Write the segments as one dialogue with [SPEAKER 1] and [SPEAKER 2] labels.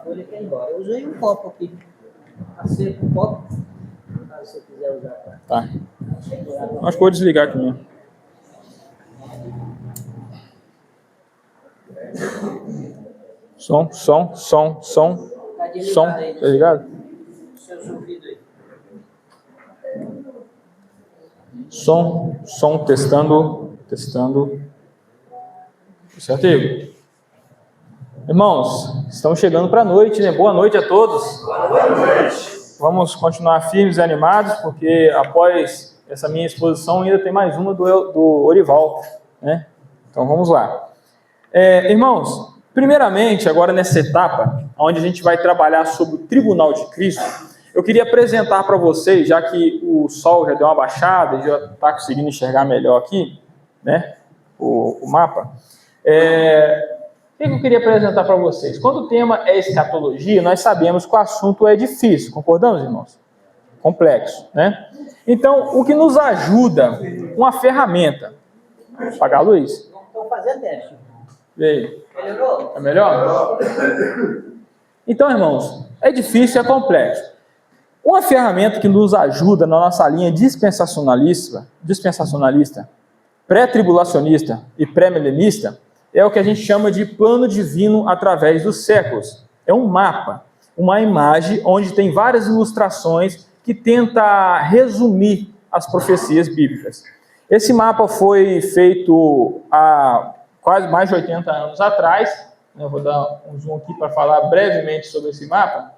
[SPEAKER 1] folha e quer ir embora. Eu usei um copo aqui. Passei com um copo. Se você quiser usar.
[SPEAKER 2] Tá. Acho que vou desligar aqui mesmo. Som. Tá ligado?
[SPEAKER 1] Seus ouvidos aí.
[SPEAKER 2] Som, testando. Certo, Igor? Irmãos, estamos chegando para a noite, né? Boa noite a todos. Boa noite. Vamos continuar firmes e animados, porque após essa minha exposição ainda tem mais uma do Orival, né? Então vamos lá. Irmãos, primeiramente, agora nessa etapa, onde a gente vai trabalhar sobre o Tribunal de Cristo, eu queria apresentar para vocês, já que o sol já deu uma baixada, já está conseguindo enxergar melhor aqui, né? O mapa. O que eu queria apresentar para vocês? Quando o tema é escatologia, nós sabemos que o assunto é difícil, concordamos, irmãos? Complexo, né? Então, o que nos ajuda, uma ferramenta. Vou apagar a luz?
[SPEAKER 1] Estou fazendo teste.
[SPEAKER 2] Veio.
[SPEAKER 1] Melhorou?
[SPEAKER 2] É melhor? Então, irmãos, é difícil, é complexo. Uma ferramenta que nos ajuda na nossa linha dispensacionalista, pré-tribulacionista e pré-milenista, é o que a gente chama de plano divino através dos séculos. É um mapa, uma imagem onde tem várias ilustrações que tenta resumir as profecias bíblicas. Esse mapa foi feito há quase mais de 80 anos atrás. Eu vou dar um zoom aqui para falar brevemente sobre esse mapa.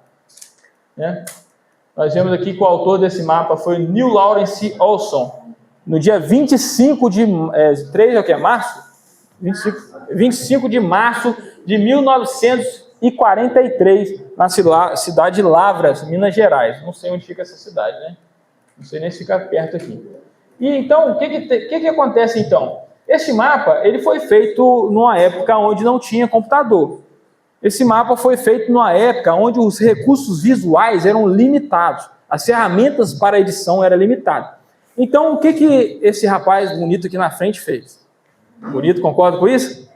[SPEAKER 2] Nós vemos aqui que o autor desse mapa foi Neil Lawrence Olson, no dia 25 de março? 25 de março de 1943, na cidade de Lavras, Minas Gerais. Não sei onde fica essa cidade, né? Não sei nem se fica perto aqui. E então, o que acontece então? Este mapa, ele foi feito numa época onde não tinha computador. Esse mapa foi feito numa época onde os recursos visuais eram limitados. As ferramentas para edição eram limitadas. Então, o que esse rapaz bonito aqui na frente fez? Bonito, concorda com isso?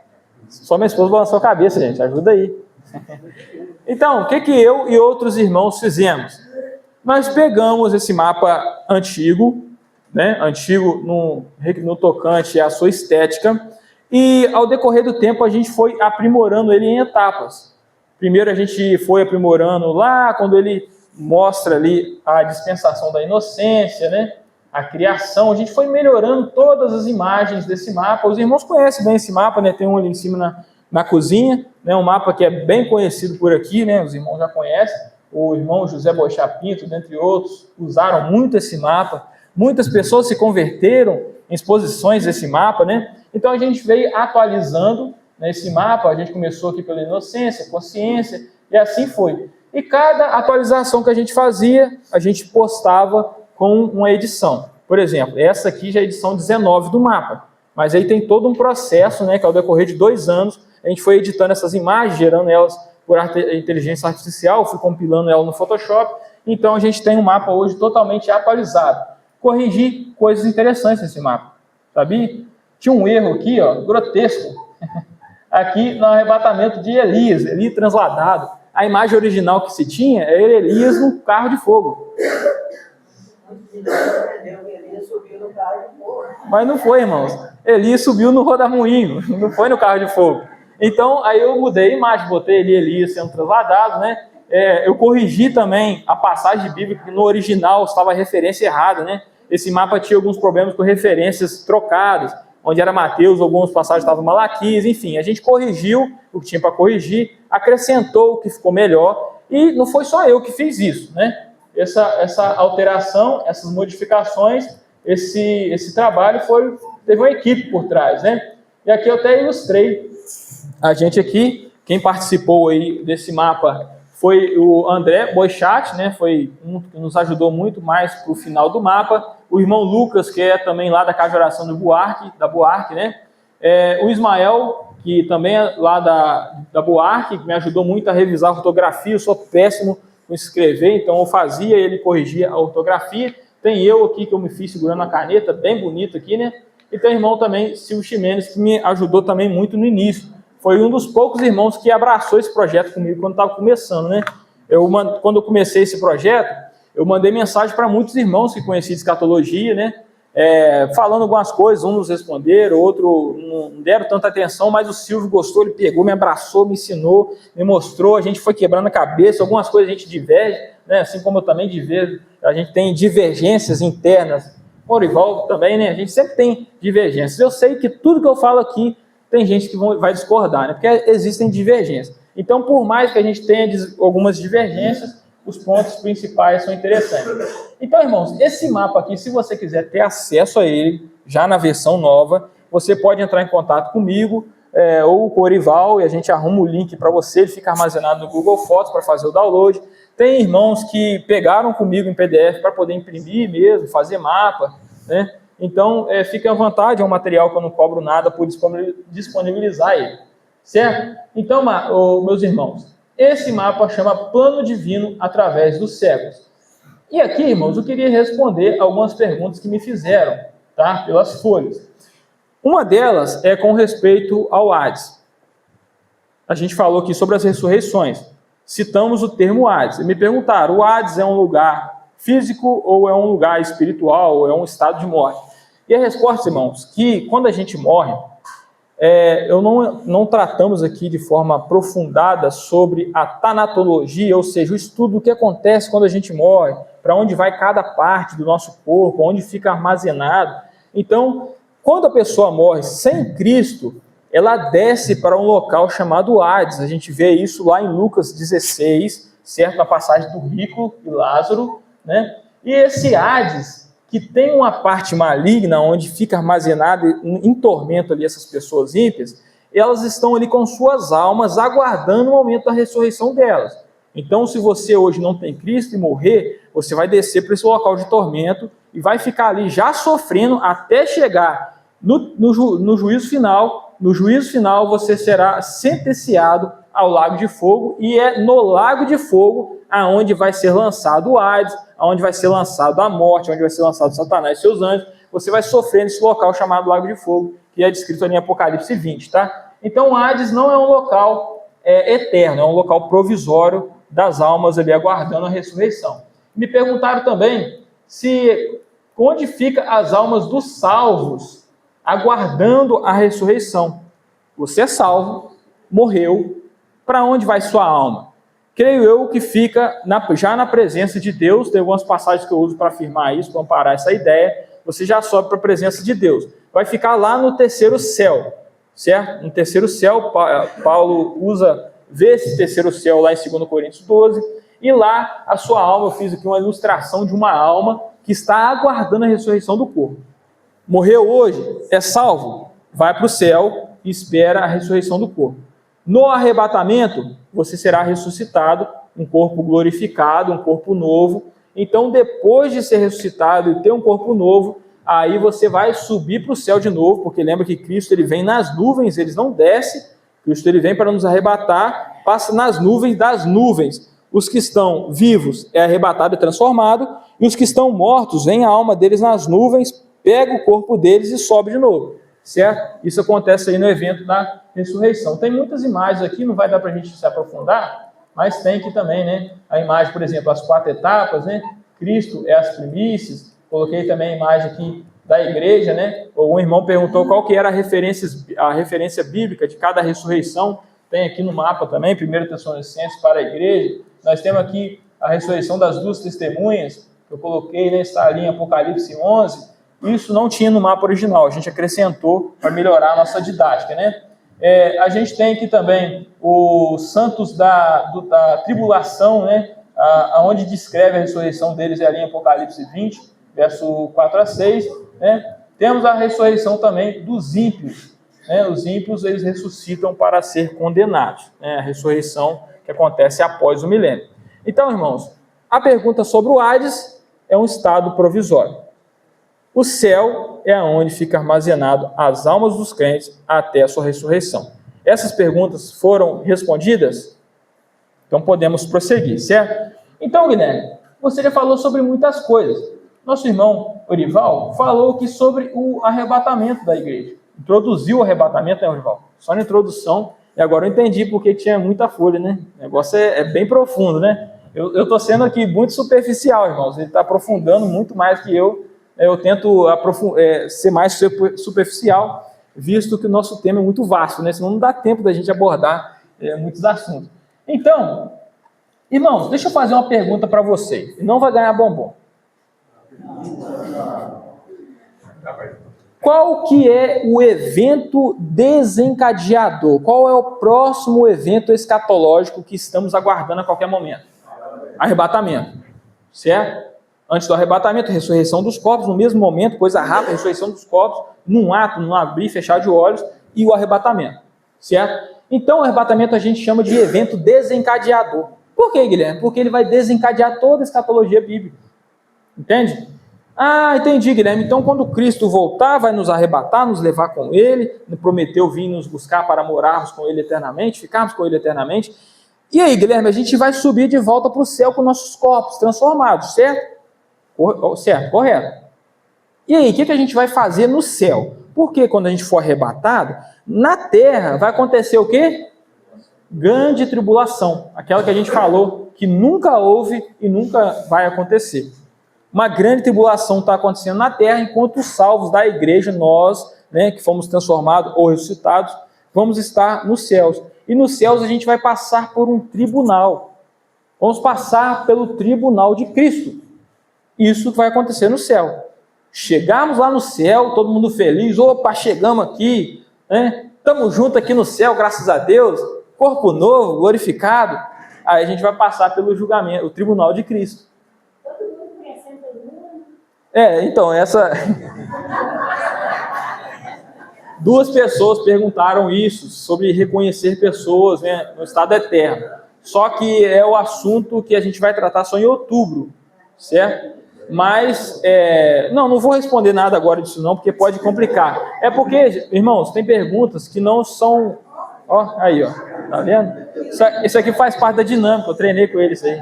[SPEAKER 2] Só minha esposa balançou a cabeça, gente. Ajuda aí. Então, o que eu e outros irmãos fizemos? Nós pegamos esse mapa antigo, né? Antigo no tocante à sua estética, e ao decorrer do tempo a gente foi aprimorando ele em etapas. Primeiro a gente foi aprimorando lá, quando ele mostra ali a dispensação da inocência, né? A criação, a gente foi melhorando todas as imagens desse mapa. Os irmãos conhecem bem esse mapa, né? Tem um ali em cima na cozinha, né? Um mapa que é bem conhecido por aqui, né? Os irmãos já conhecem. O irmão José Boixá Pinto, dentre outros, usaram muito esse mapa. Muitas pessoas se converteram em exposições desse mapa, né? Então a gente veio atualizando, né, esse mapa. A gente começou aqui pela inocência, consciência, e assim foi. E cada atualização que a gente fazia, a gente postava com uma edição. Por exemplo, essa aqui já é a edição 19 do mapa, mas aí tem todo um processo, né, que ao decorrer de 2 anos, a gente foi editando essas imagens, gerando elas por inteligência artificial, fui compilando elas no Photoshop, então a gente tem um mapa hoje totalmente atualizado. Corrigi coisas interessantes nesse mapa, sabia? Tinha um erro aqui, ó, grotesco, aqui no arrebatamento de Elias transladado. A imagem original que se tinha era Elias no carro de fogo. Mas não foi, irmãos. Elias subiu no rodamuinho, não foi no carro de fogo. Então, aí eu mudei a imagem, botei ali Elias sendo transladado, né? Eu corrigi também a passagem bíblica, que no original estava a referência errada, né? Esse mapa tinha alguns problemas com referências trocadas, onde era Mateus, algumas passagens estavam Malaquias, enfim. A gente corrigiu o que tinha para corrigir, acrescentou o que ficou melhor, e não foi só eu que fiz isso, né? Essa alteração, essas modificações, esse trabalho teve uma equipe por trás, né? E aqui eu até ilustrei a gente aqui, quem participou aí desse mapa foi o André Boixat, né? Foi um que nos ajudou muito mais para o final do mapa. O irmão Lucas, que é também lá da Casa de Oração da Buarque, né? O Ismael, que também é lá da Buarque, que me ajudou muito a revisar a ortografia. Eu sou péssimo com escrever, então eu fazia, ele corrigia a ortografia. Tem eu aqui, que eu me fiz segurando a caneta, bem bonito aqui, né? E tem o irmão também, Silvio Ximenes, que me ajudou também muito no início, foi um dos poucos irmãos que abraçou esse projeto comigo quando estava começando, né? Quando eu comecei esse projeto, eu mandei mensagem para muitos irmãos que conheciam de escatologia, né? Falando algumas coisas, uns nos responderam, outros não deram tanta atenção, mas o Silvio gostou, ele pegou, me abraçou, me ensinou, me mostrou, a gente foi quebrando a cabeça, algumas coisas a gente diverge, né? Assim como eu também diverjo, a gente tem divergências internas, o Orival também, né? A gente sempre tem divergências. Eu sei que tudo que eu falo aqui, tem gente que vai discordar, né? Porque existem divergências. Então, por mais que a gente tenha algumas divergências, os pontos principais são interessantes. Então, irmãos, esse mapa aqui, se você quiser ter acesso a ele, já na versão nova, você pode entrar em contato comigo ou com o Orival, e a gente arruma o link para você, ele fica armazenado no Google Fotos para fazer o download. Tem irmãos que pegaram comigo em PDF para poder imprimir mesmo, fazer mapa, né? Então, fique à vontade, é um material que eu não cobro nada por disponibilizar ele, certo? Então, meus irmãos, esse mapa chama Plano Divino através dos séculos. E aqui, irmãos, eu queria responder algumas perguntas que me fizeram, tá? Pelas folhas. Uma delas é com respeito ao Hades. A gente falou aqui sobre as ressurreições. Citamos o termo Hades. E me perguntaram, o Hades é um lugar físico ou é um lugar espiritual, ou é um estado de morte? E a resposta, irmãos, que quando a gente morre, não tratamos aqui de forma aprofundada sobre a tanatologia, ou seja, o estudo do que acontece quando a gente morre, para onde vai cada parte do nosso corpo, onde fica armazenado. Então, quando a pessoa morre sem Cristo, ela desce para um local chamado Hades. A gente vê isso lá em Lucas 16, certo? Na passagem do rico e Lázaro, né? E esse Hades, que tem uma parte maligna, onde fica armazenado em tormento ali essas pessoas ímpias, elas estão ali com suas almas, aguardando o momento da ressurreição delas. Então, se você hoje não tem Cristo e morrer, você vai descer para esse local de tormento e vai ficar ali já sofrendo até chegar no juízo final. No juízo final, você será sentenciado ao lago de fogo, e é no lago de fogo aonde vai ser lançado o Hades, aonde vai ser lançado a morte, onde vai ser lançado Satanás e seus anjos. Você vai sofrer nesse local chamado lago de fogo, que é descrito ali em Apocalipse 20, tá? Então, o Hades não é um local eterno, é um local provisório das almas ali aguardando a ressurreição. Me perguntaram também onde ficam as almas dos salvos aguardando a ressurreição. Você é salvo, morreu, para onde vai sua alma? Creio eu que fica já na presença de Deus. Tem algumas passagens que eu uso para afirmar isso, para amparar essa ideia. Você já sobe para a presença de Deus. Vai ficar lá no terceiro céu, certo? No terceiro céu, Paulo vê esse terceiro céu lá em 2 Coríntios 12, e lá a sua alma, eu fiz aqui uma ilustração de uma alma que está aguardando a ressurreição do corpo. Morreu hoje, é salvo, vai para o céu e espera a ressurreição do corpo. No arrebatamento, você será ressuscitado, um corpo glorificado, um corpo novo. Então, depois de ser ressuscitado e ter um corpo novo, aí você vai subir para o céu de novo, porque lembra que Cristo ele vem nas nuvens, ele não desce. Cristo ele vem para nos arrebatar, passa nas nuvens das nuvens. Os que estão vivos é arrebatado e transformado, e os que estão mortos, vem a alma deles nas nuvens, pega o corpo deles e sobe de novo. Certo? Isso acontece aí no evento da ressurreição. Tem muitas imagens aqui, não vai dar para a gente se aprofundar, mas tem aqui também, né? A imagem, por exemplo, as 4 etapas, né? Cristo é as primícias. Coloquei também a imagem aqui da igreja, né? Um irmão perguntou qual que era a referência bíblica de cada ressurreição. Tem aqui no mapa também, 1 Tessalonicenses para a igreja. Nós temos aqui a ressurreição das 2 testemunhas, que eu coloquei, né? Está ali em Apocalipse 11. Isso não tinha no mapa original, a gente acrescentou para melhorar a nossa didática, né? A gente tem aqui também os santos da tribulação, né? Onde descreve a ressurreição deles é ali em Apocalipse 20, verso 4 a 6, né? Temos a ressurreição também dos ímpios, né? Os ímpios, eles ressuscitam para ser condenados, né? A ressurreição que acontece após o milênio. Então, irmãos, a pergunta sobre o Hades é um estado provisório. O céu é onde fica armazenado as almas dos crentes até a sua ressurreição. Essas perguntas foram respondidas? Então podemos prosseguir, certo? Então, Guilherme, você já falou sobre muitas coisas. Nosso irmão Orival falou aqui sobre o arrebatamento da igreja. Introduziu o arrebatamento, né, Orival? Só na introdução, E agora eu entendi porque tinha muita folha, né? O negócio é bem profundo, né? Eu estou sendo aqui muito superficial, irmãos. Ele está aprofundando muito mais que eu. Eu tento ser mais superficial, visto que o nosso tema é muito vasto, né? Senão não dá tempo da gente abordar muitos assuntos. Então, irmãos, deixa eu fazer uma pergunta para vocês. Não vai ganhar bombom. Qual que é o evento desencadeador? Qual é o próximo evento escatológico que estamos aguardando a qualquer momento? Arrebatamento, certo? Antes do arrebatamento, ressurreição dos corpos, no mesmo momento, coisa rápida, ressurreição dos corpos, num ato, num abrir e fechar de olhos, e o arrebatamento, certo? Então, o arrebatamento a gente chama de evento desencadeador. Por quê, Guilherme? Porque ele vai desencadear toda a escatologia bíblica, entende? Ah, entendi, Guilherme. Então, quando Cristo voltar, vai nos arrebatar, nos levar com Ele, prometeu vir nos buscar para morarmos com Ele eternamente, ficarmos com Ele eternamente. E aí, Guilherme, a gente vai subir de volta para o céu com nossos corpos transformados, certo? Certo, correto. E aí, o que a gente vai fazer no céu? Porque quando a gente for arrebatado, na terra vai acontecer o quê? Grande tribulação. Aquela que a gente falou que nunca houve e nunca vai acontecer. Uma grande tribulação está acontecendo na terra, enquanto os salvos da igreja, nós, né, que fomos transformados ou ressuscitados, vamos estar nos céus. E nos céus a gente vai passar por um tribunal. Vamos passar pelo tribunal de Cristo. Isso vai acontecer no céu. Chegamos lá no céu, todo mundo feliz, opa, chegamos aqui, né? Estamos juntos aqui no céu, graças a Deus, corpo novo, glorificado. Aí a gente vai passar pelo julgamento, o tribunal de Cristo. Então, duas pessoas perguntaram isso, sobre reconhecer pessoas, né, no estado eterno. Só que é o assunto que a gente vai tratar só em outubro, certo? Mas, não vou responder nada agora disso não, porque pode complicar. É porque, irmãos, tem perguntas que não são... Ó, aí, ó, tá vendo? Isso aqui faz parte da dinâmica, eu treinei com eles aí.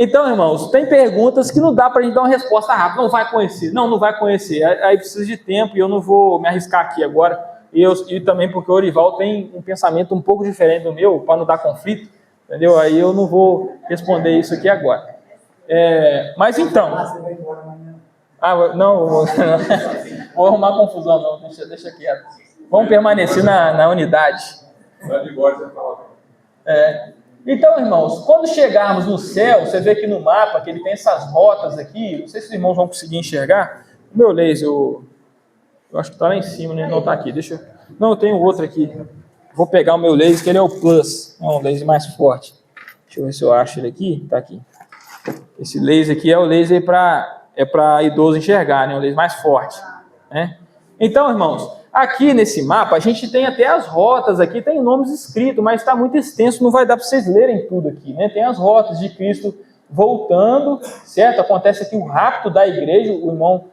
[SPEAKER 2] Então, irmãos, tem perguntas que não dá para a gente dar uma resposta rápida. Não vai conhecer. Não vai conhecer. Aí precisa de tempo e eu não vou me arriscar aqui agora. E também porque o Orival tem um pensamento um pouco diferente do meu, para não dar conflito, entendeu? Aí eu não vou responder isso aqui agora. Mas então... não, vou arrumar confusão não, deixa quieto. Vamos permanecer na unidade. Então, irmãos, quando chegarmos no céu, você vê aqui no mapa que ele tem essas rotas aqui, não sei se os irmãos vão conseguir enxergar. O meu laser, eu acho que está lá em cima, né? Não está aqui, Não, eu tenho outro aqui. Vou pegar o meu laser, que ele é o Plus, é um laser mais forte. Deixa eu ver se eu acho ele aqui, está aqui. Esse laser aqui é o laser para idoso enxergar, né? Um laser mais forte, né? Então, irmãos, aqui nesse mapa, a gente tem até as rotas aqui, tem nomes escritos, mas está muito extenso, não vai dar para vocês lerem tudo aqui, né? Tem as rotas de Cristo voltando, certo? Acontece aqui o rapto da igreja, o irmão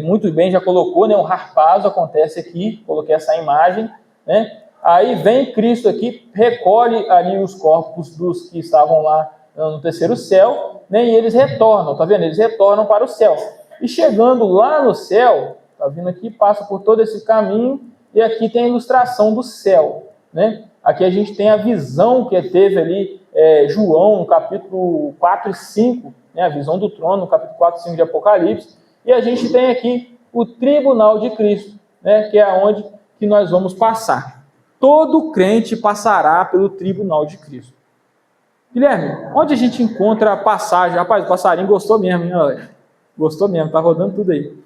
[SPEAKER 2] muito bem já colocou, né? Um harpazo acontece aqui, coloquei essa imagem, né? Aí vem Cristo aqui, recolhe ali os corpos dos que estavam lá no terceiro céu, né? E eles retornam, tá vendo? Eles retornam para o céu. E chegando lá no céu... Está vindo aqui, passa por todo esse caminho, e aqui tem a ilustração do céu, né? Aqui a gente tem a visão que teve ali João, no capítulo 4 e 5, né? A visão do trono, no capítulo 4 e 5 de Apocalipse, e a gente tem aqui o tribunal de Cristo, né? Que é onde que nós vamos passar. Todo crente passará pelo tribunal de Cristo. Guilherme, onde a gente encontra a passagem? Rapaz, o passarinho gostou mesmo, hein? Gostou mesmo, tá rodando tudo aí.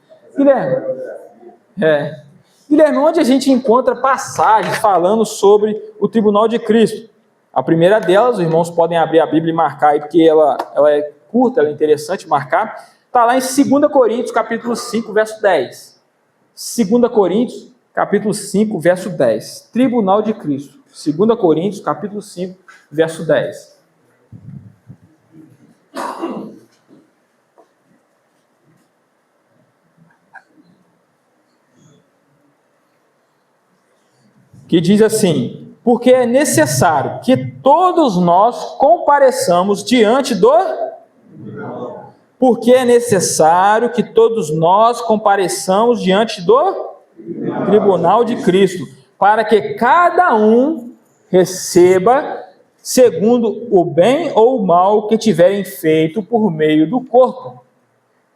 [SPEAKER 2] Guilherme, onde a gente encontra passagens falando sobre o tribunal de Cristo? A primeira delas, os irmãos podem abrir a Bíblia e marcar aí, porque ela é curta, ela é interessante marcar. Está lá em 2 Coríntios, capítulo 5, verso 10. 2 Coríntios, capítulo 5, verso 10. Tribunal de Cristo. 2 Coríntios, capítulo 5, verso 10. Que diz assim: porque é necessário que todos nós compareçamos diante do... Porque é necessário que todos nós compareçamos diante do tribunal de Cristo, para que cada um receba segundo o bem ou o mal que tiverem feito por meio do corpo.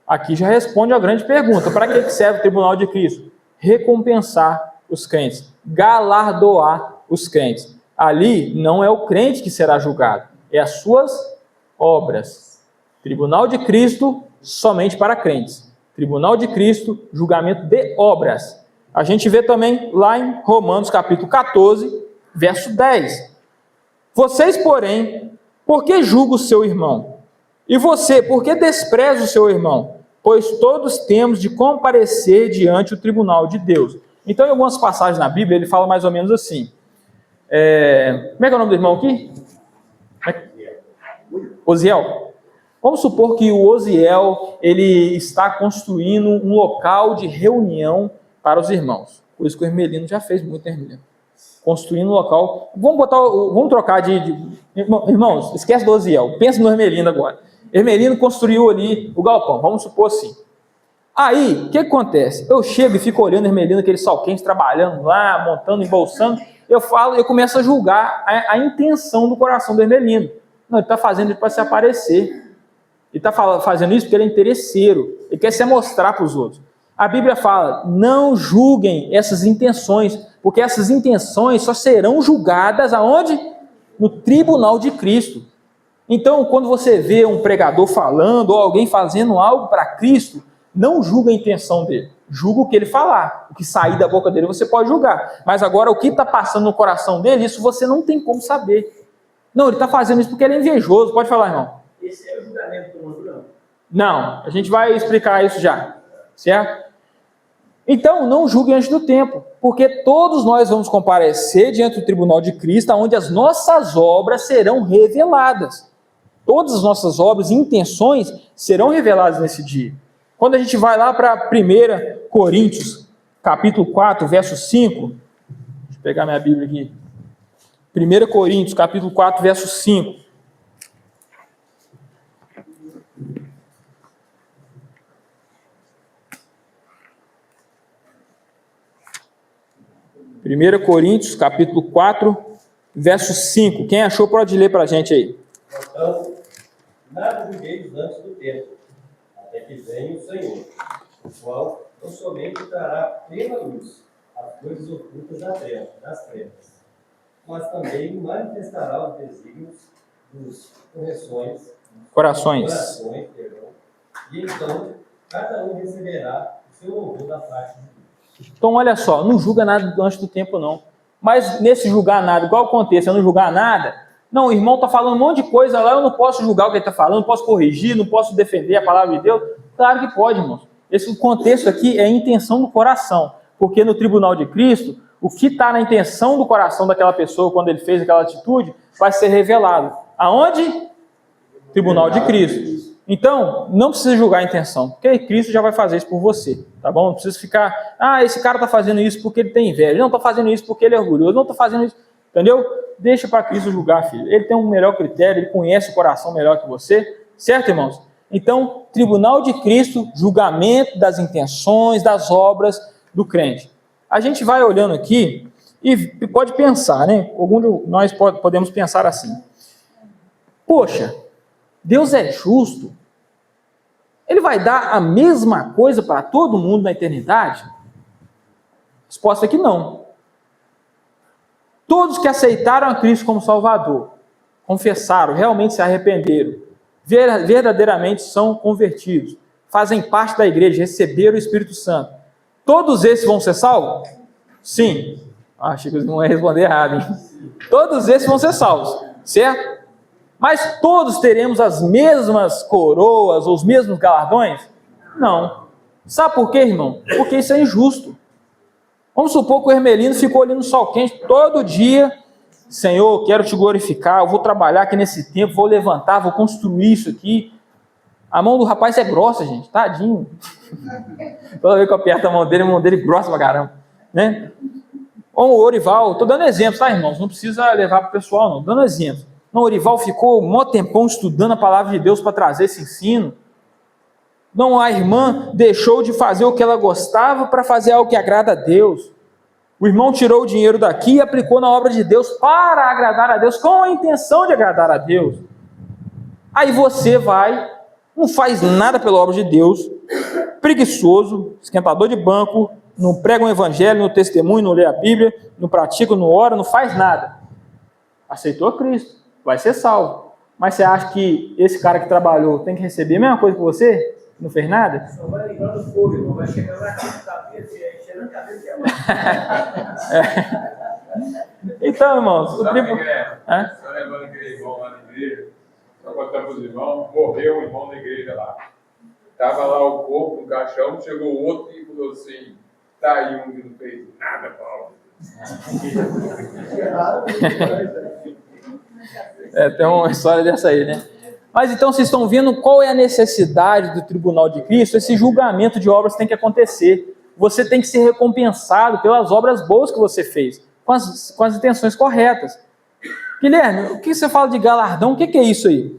[SPEAKER 2] Aqui já responde a grande pergunta: para que serve o tribunal de Cristo? Recompensar os crentes, galardoar os crentes. Ali não é o crente que será julgado, é as suas obras. Tribunal de Cristo somente para crentes. Tribunal de Cristo, julgamento de obras. A gente vê também lá em Romanos capítulo 14, verso 10. Vocês, porém, por que julgam o seu irmão? E você, por que despreza o seu irmão? Pois todos temos de comparecer diante do tribunal de Deus. Então, em algumas passagens na Bíblia, ele fala mais ou menos assim. Como é que é o nome do irmão aqui? Osiel. Vamos supor que o Osiel ele está construindo um local de reunião para os irmãos. Por isso que o Hermelino já fez muito, né, Hermelino? Construindo um local. Vamos trocar de... Irmãos, esquece do Osiel. Pensa no Hermelino agora. Hermelino construiu ali o galpão, vamos supor assim. Aí, o que acontece? Eu chego e fico olhando o Hermelino, aquele sol quente, trabalhando lá, montando, embolsando. Eu começo a julgar a intenção do coração do Hermelino. Não, ele está fazendo isso para se aparecer. Ele está fazendo isso porque ele é interesseiro. Ele quer se mostrar para os outros. A Bíblia fala, não julguem essas intenções, porque essas intenções só serão julgadas aonde? No tribunal de Cristo. Então, quando você vê um pregador falando, ou alguém fazendo algo para Cristo, não julga a intenção dele. Julga o que ele falar. O que sair da boca dele você pode julgar. Mas agora, o que está passando no coração dele, isso você não tem como saber. Não, ele está fazendo isso porque ele é invejoso. Pode falar, irmão.
[SPEAKER 1] Esse é o julgamento do mundo, não?
[SPEAKER 2] Não, a gente vai explicar isso já. Certo? Então, não julguem antes do tempo, porque todos nós vamos comparecer diante do tribunal de Cristo, onde as nossas obras serão reveladas. Todas as nossas obras e intenções serão reveladas nesse dia. Quando a gente vai lá para 1 Coríntios, capítulo 4, verso 5, deixa eu pegar minha Bíblia aqui. 1 Coríntios, capítulo 4, verso 5. Primeira Coríntios, capítulo 4, verso 5. Quem achou pode ler para a gente aí.
[SPEAKER 3] Portanto, nada julgueis antes do tempo, até que venha o Senhor, o qual não somente trará plena luz as coisas ocultas das trevas, mas também manifestará os desígnios dos corações, e então cada um receberá o seu louvor da parte de Deus.
[SPEAKER 2] Então, olha só, não julga nada antes do tempo, não. Mas nesse julgar nada, igual acontece, eu não julgar nada, não, o irmão está falando um monte de coisa lá, eu não posso julgar o que ele está falando, não posso corrigir, não posso defender a palavra de Deus. Claro que pode, irmãos. Esse contexto aqui é a intenção do coração, porque no tribunal de Cristo, o que está na intenção do coração daquela pessoa, quando ele fez aquela atitude, vai ser revelado. Aonde? Tribunal de Cristo. Então, não precisa julgar a intenção, porque Cristo já vai fazer isso por você, tá bom? Não precisa ficar, esse cara está fazendo isso porque ele tem inveja, não está fazendo isso porque ele é orgulhoso, não está fazendo isso, entendeu? Deixa para Cristo julgar, filho. Ele tem um melhor critério, ele conhece o coração melhor que você, certo, irmãos? Então, tribunal de Cristo, julgamento das intenções, das obras do crente. A gente vai olhando aqui e pode pensar, né? Algum de nós podemos pensar assim: poxa, Deus é justo? Ele vai dar a mesma coisa para todo mundo na eternidade? Resposta é que não. Todos que aceitaram a Cristo como Salvador, confessaram, realmente se arrependeram, verdadeiramente são convertidos, fazem parte da igreja, receberam o Espírito Santo. Todos esses vão ser salvos? Sim. Achei que eles não iam responder errado, hein? Todos esses vão ser salvos, certo? Mas todos teremos as mesmas coroas, ou os mesmos galardões? Não. Sabe por quê, irmão? Porque isso é injusto. Vamos supor que o Hermelino ficou ali no sol quente todo dia. Senhor, quero te glorificar, eu vou trabalhar aqui nesse tempo, vou levantar, vou construir isso aqui. A mão do rapaz é grossa, gente, tadinho. Toda vez que eu aperto a mão dele é grossa pra caramba, né? Ou o Orival, estou dando exemplos, tá, irmãos? Não precisa levar para o pessoal, não. Dando exemplos. Não, o Orival ficou um maior tempão estudando a palavra de Deus para trazer esse ensino. Não, a irmã deixou de fazer o que ela gostava para fazer algo que agrada a Deus. O irmão tirou o dinheiro daqui e aplicou na obra de Deus para agradar a Deus, com a intenção de agradar a Deus. Aí você vai, não faz nada pela obra de Deus, preguiçoso, esquentador de banco, não prega um evangelho, não testemunha, não lê a Bíblia, não pratica, não ora, não faz nada. Aceitou Cristo, vai ser salvo. Mas você acha que esse cara que trabalhou tem que receber a mesma coisa que você? Não fez nada?
[SPEAKER 4] Só vai ligando o fogo, irmão. Vai chegar na cabeça e aí cheira a cabeça e
[SPEAKER 2] Então, irmãos, o
[SPEAKER 5] Sabe
[SPEAKER 2] tribunal...
[SPEAKER 5] o que é? Só lembrando aquele irmão lá na igreja, só contando para os irmãos, morreu um irmão da igreja lá. Estava lá o corpo no caixão, chegou outro e falou assim, tá aí um que não fez nada, Paulo.
[SPEAKER 2] Tem uma história dessa aí, né? Mas então vocês estão vendo qual é a necessidade do tribunal de Cristo? Esse julgamento de obras tem que acontecer. Você tem que ser recompensado pelas obras boas que você fez, com as intenções corretas. Guilherme, o que você fala de galardão? O que é isso aí?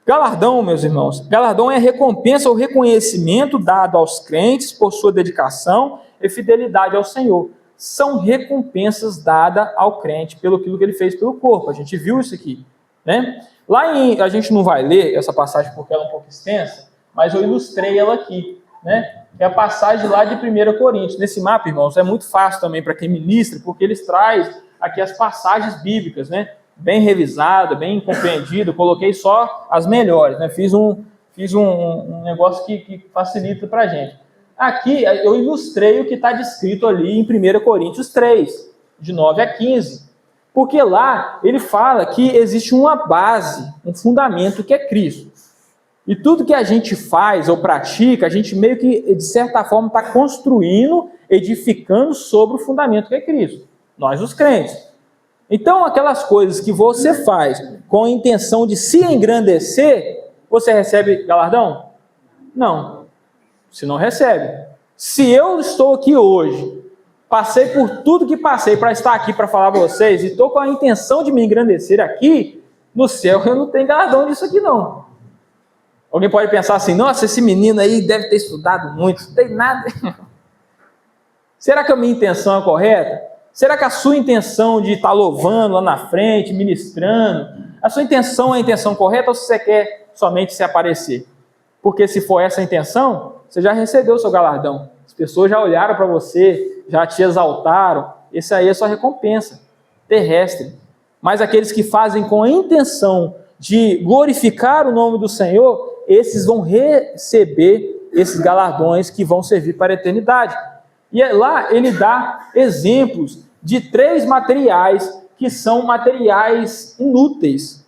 [SPEAKER 2] Galardão, meus irmãos, galardão é recompensa ou reconhecimento dado aos crentes por sua dedicação e fidelidade ao Senhor. São recompensas dadas ao crente pelo aquilo que ele fez pelo corpo. A gente viu isso aqui, né? A gente não vai ler essa passagem porque ela é um pouco extensa, mas eu ilustrei ela aqui, né? É a passagem lá de 1 Coríntios. Nesse mapa, irmãos, é muito fácil também para quem ministra, porque eles trazem aqui as passagens bíblicas, né? Bem revisada, bem compreendida, coloquei só as melhores, né? Fiz um negócio que facilita para a gente. Aqui eu ilustrei o que está descrito ali em 1 Coríntios 3, de 9 a 15. Porque lá ele fala que existe uma base, um fundamento que é Cristo. E tudo que a gente faz ou pratica, a gente meio que, de certa forma, está construindo, edificando sobre o fundamento que é Cristo. Nós, os crentes. Então, aquelas coisas que você faz com a intenção de se engrandecer, você recebe galardão? Não. Você não recebe. Se eu estou aqui hoje, passei por tudo que passei para estar aqui para falar para vocês, e estou com a intenção de me engrandecer aqui, no céu eu não tenho galardão disso aqui não. Alguém pode pensar assim, nossa, esse menino aí deve ter estudado muito, não tem nada. Será que a minha intenção é correta? Será que a sua intenção de estar louvando lá na frente, ministrando, a sua intenção é a intenção correta ou se você quer somente se aparecer? Porque se for essa a intenção, você já recebeu o seu galardão. As pessoas já olharam para você, já te exaltaram. Esse aí é a sua recompensa terrestre. Mas aqueles que fazem com a intenção de glorificar o nome do Senhor, esses vão receber esses galardões que vão servir para a eternidade. E lá ele dá exemplos de 3 materiais que são materiais inúteis.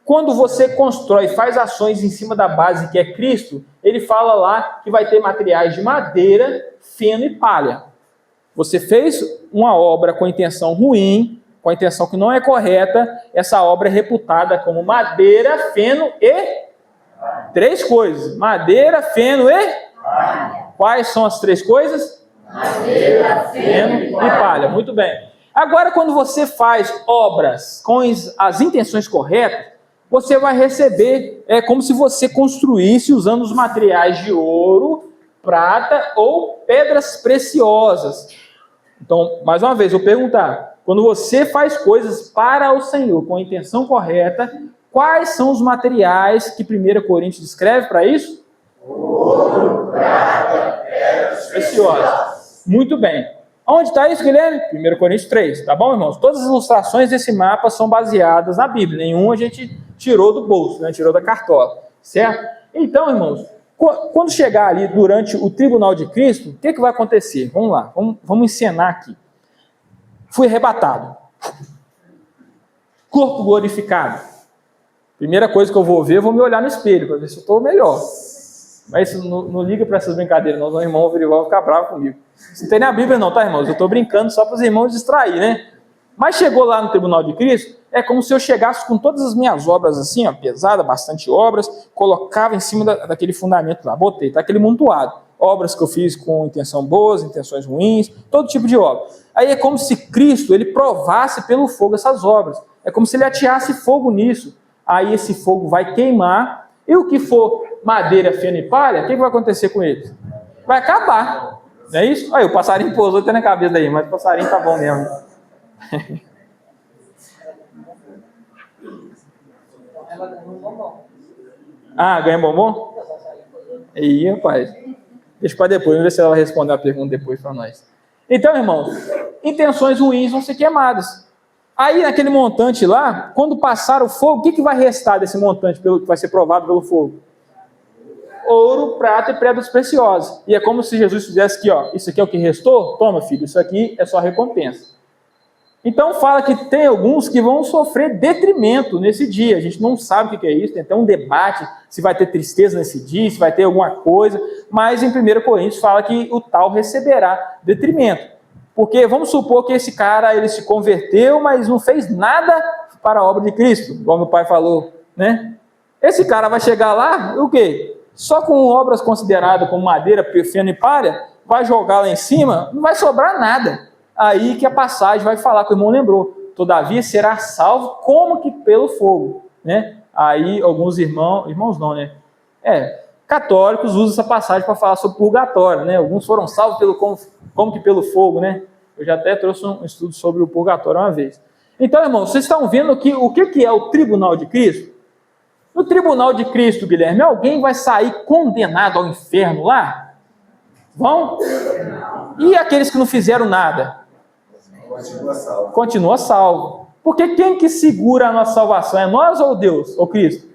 [SPEAKER 2] Quando você constrói, faz ações em cima da base que é Cristo, ele fala lá que vai ter materiais de madeira, feno e palha. Você fez uma obra com intenção ruim, com a intenção que não é correta, essa obra é reputada como madeira, feno e 3 coisas. Madeira, feno e palha. Quais são as 3 coisas? Madeira, feno e palha. Muito bem. Agora, quando você faz obras com as intenções corretas, você vai receber, é como se você construísse usando os materiais de ouro, prata ou pedras preciosas. Então, mais uma vez, eu vou perguntar, quando você faz coisas para o Senhor com a intenção correta, quais são os materiais que 1 Coríntios descreve para isso? Ouro, prata, pedras preciosas. Muito bem. Onde está isso, Guilherme? 1 Coríntios 3, tá bom, irmãos? Todas as ilustrações desse mapa são baseadas na Bíblia. Nenhum a gente tirou do bolso, né? Tirou da cartola, certo? Então, irmãos, quando chegar ali durante o tribunal de Cristo, o que vai acontecer? Vamos lá, vamos encenar aqui. Fui arrebatado. Corpo glorificado. Primeira coisa que eu vou ver, eu vou me olhar no espelho para ver se eu estou melhor. Mas não liga para essas brincadeiras, não. O irmão vai ficar bravo comigo. Isso não tem na Bíblia não, tá, irmãos? Eu estou brincando só para os irmãos distrair, né? Mas chegou lá no tribunal de Cristo, é como se eu chegasse com todas as minhas obras assim, ó, pesada, bastante obras, colocava em cima daquele fundamento lá, botei, tá aquele montuado. Obras que eu fiz com intenção boas, intenções ruins, todo tipo de obra. Aí é como se Cristo, ele provasse pelo fogo essas obras. É como se ele ateasse fogo nisso. Aí esse fogo vai queimar, e o que for madeira, feno e palha, o que vai acontecer com eles? Vai acabar. Não é isso? Aí o passarinho pousou até na cabeça daí, mas o passarinho tá bom mesmo.
[SPEAKER 1] Ela ganhou um bombom.
[SPEAKER 2] Ah, ganha bombom? Ih, rapaz. Deixa para depois, vamos ver se ela vai responder a pergunta depois para nós. Então, irmãos, intenções ruins vão ser queimadas. Aí, naquele montante lá, quando passar o fogo, o que vai restar desse montante que vai ser provado pelo fogo? Ouro, prata e pedras preciosas. E é como se Jesus fizesse aqui, ó, isso aqui é o que restou? Toma, filho, isso aqui é só recompensa. Então fala que tem alguns que vão sofrer detrimento nesse dia. A gente não sabe o que é isso, tem até um debate se vai ter tristeza nesse dia, se vai ter alguma coisa, mas em 1 Coríntios fala que o tal receberá detrimento. Porque vamos supor que esse cara ele se converteu, mas não fez nada para a obra de Cristo, igual meu pai falou, né? Esse cara vai chegar lá, o quê? Só com obras consideradas como madeira, feno e palha, vai jogar lá em cima, não vai sobrar nada. Aí que a passagem vai falar, que o irmão lembrou, todavia será salvo como que pelo fogo, né? Aí alguns irmãos não, né? Católicos usam essa passagem para falar sobre purgatório, né? Alguns foram salvos como que pelo fogo, né? Eu já até trouxe um estudo sobre o purgatório uma vez. Então, irmãos, vocês estão vendo que o que é o tribunal de Cristo? No tribunal de Cristo, Guilherme, alguém vai sair condenado ao inferno lá? Vão? E aqueles que não fizeram nada? Continua salvo. Porque quem que segura a nossa salvação? É nós ou Deus? Ou Cristo?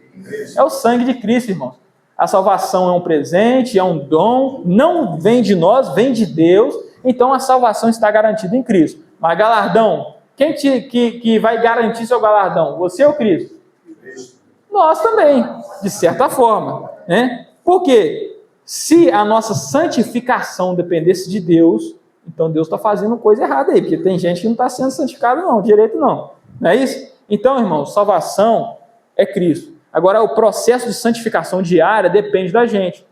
[SPEAKER 2] É o sangue de Cristo, irmãos. A salvação é um presente, é um dom, não vem de nós, vem de Deus. Então a salvação está garantida em Cristo. Mas galardão, quem que vai garantir seu galardão? Você ou Cristo? Nós também, de certa forma, né? Porque se a nossa santificação dependesse de Deus, então Deus está fazendo coisa errada aí, porque tem gente que não está sendo santificado não, direito não é isso? Então, irmãos, salvação é Cristo. Agora, o processo de santificação diária depende da gente.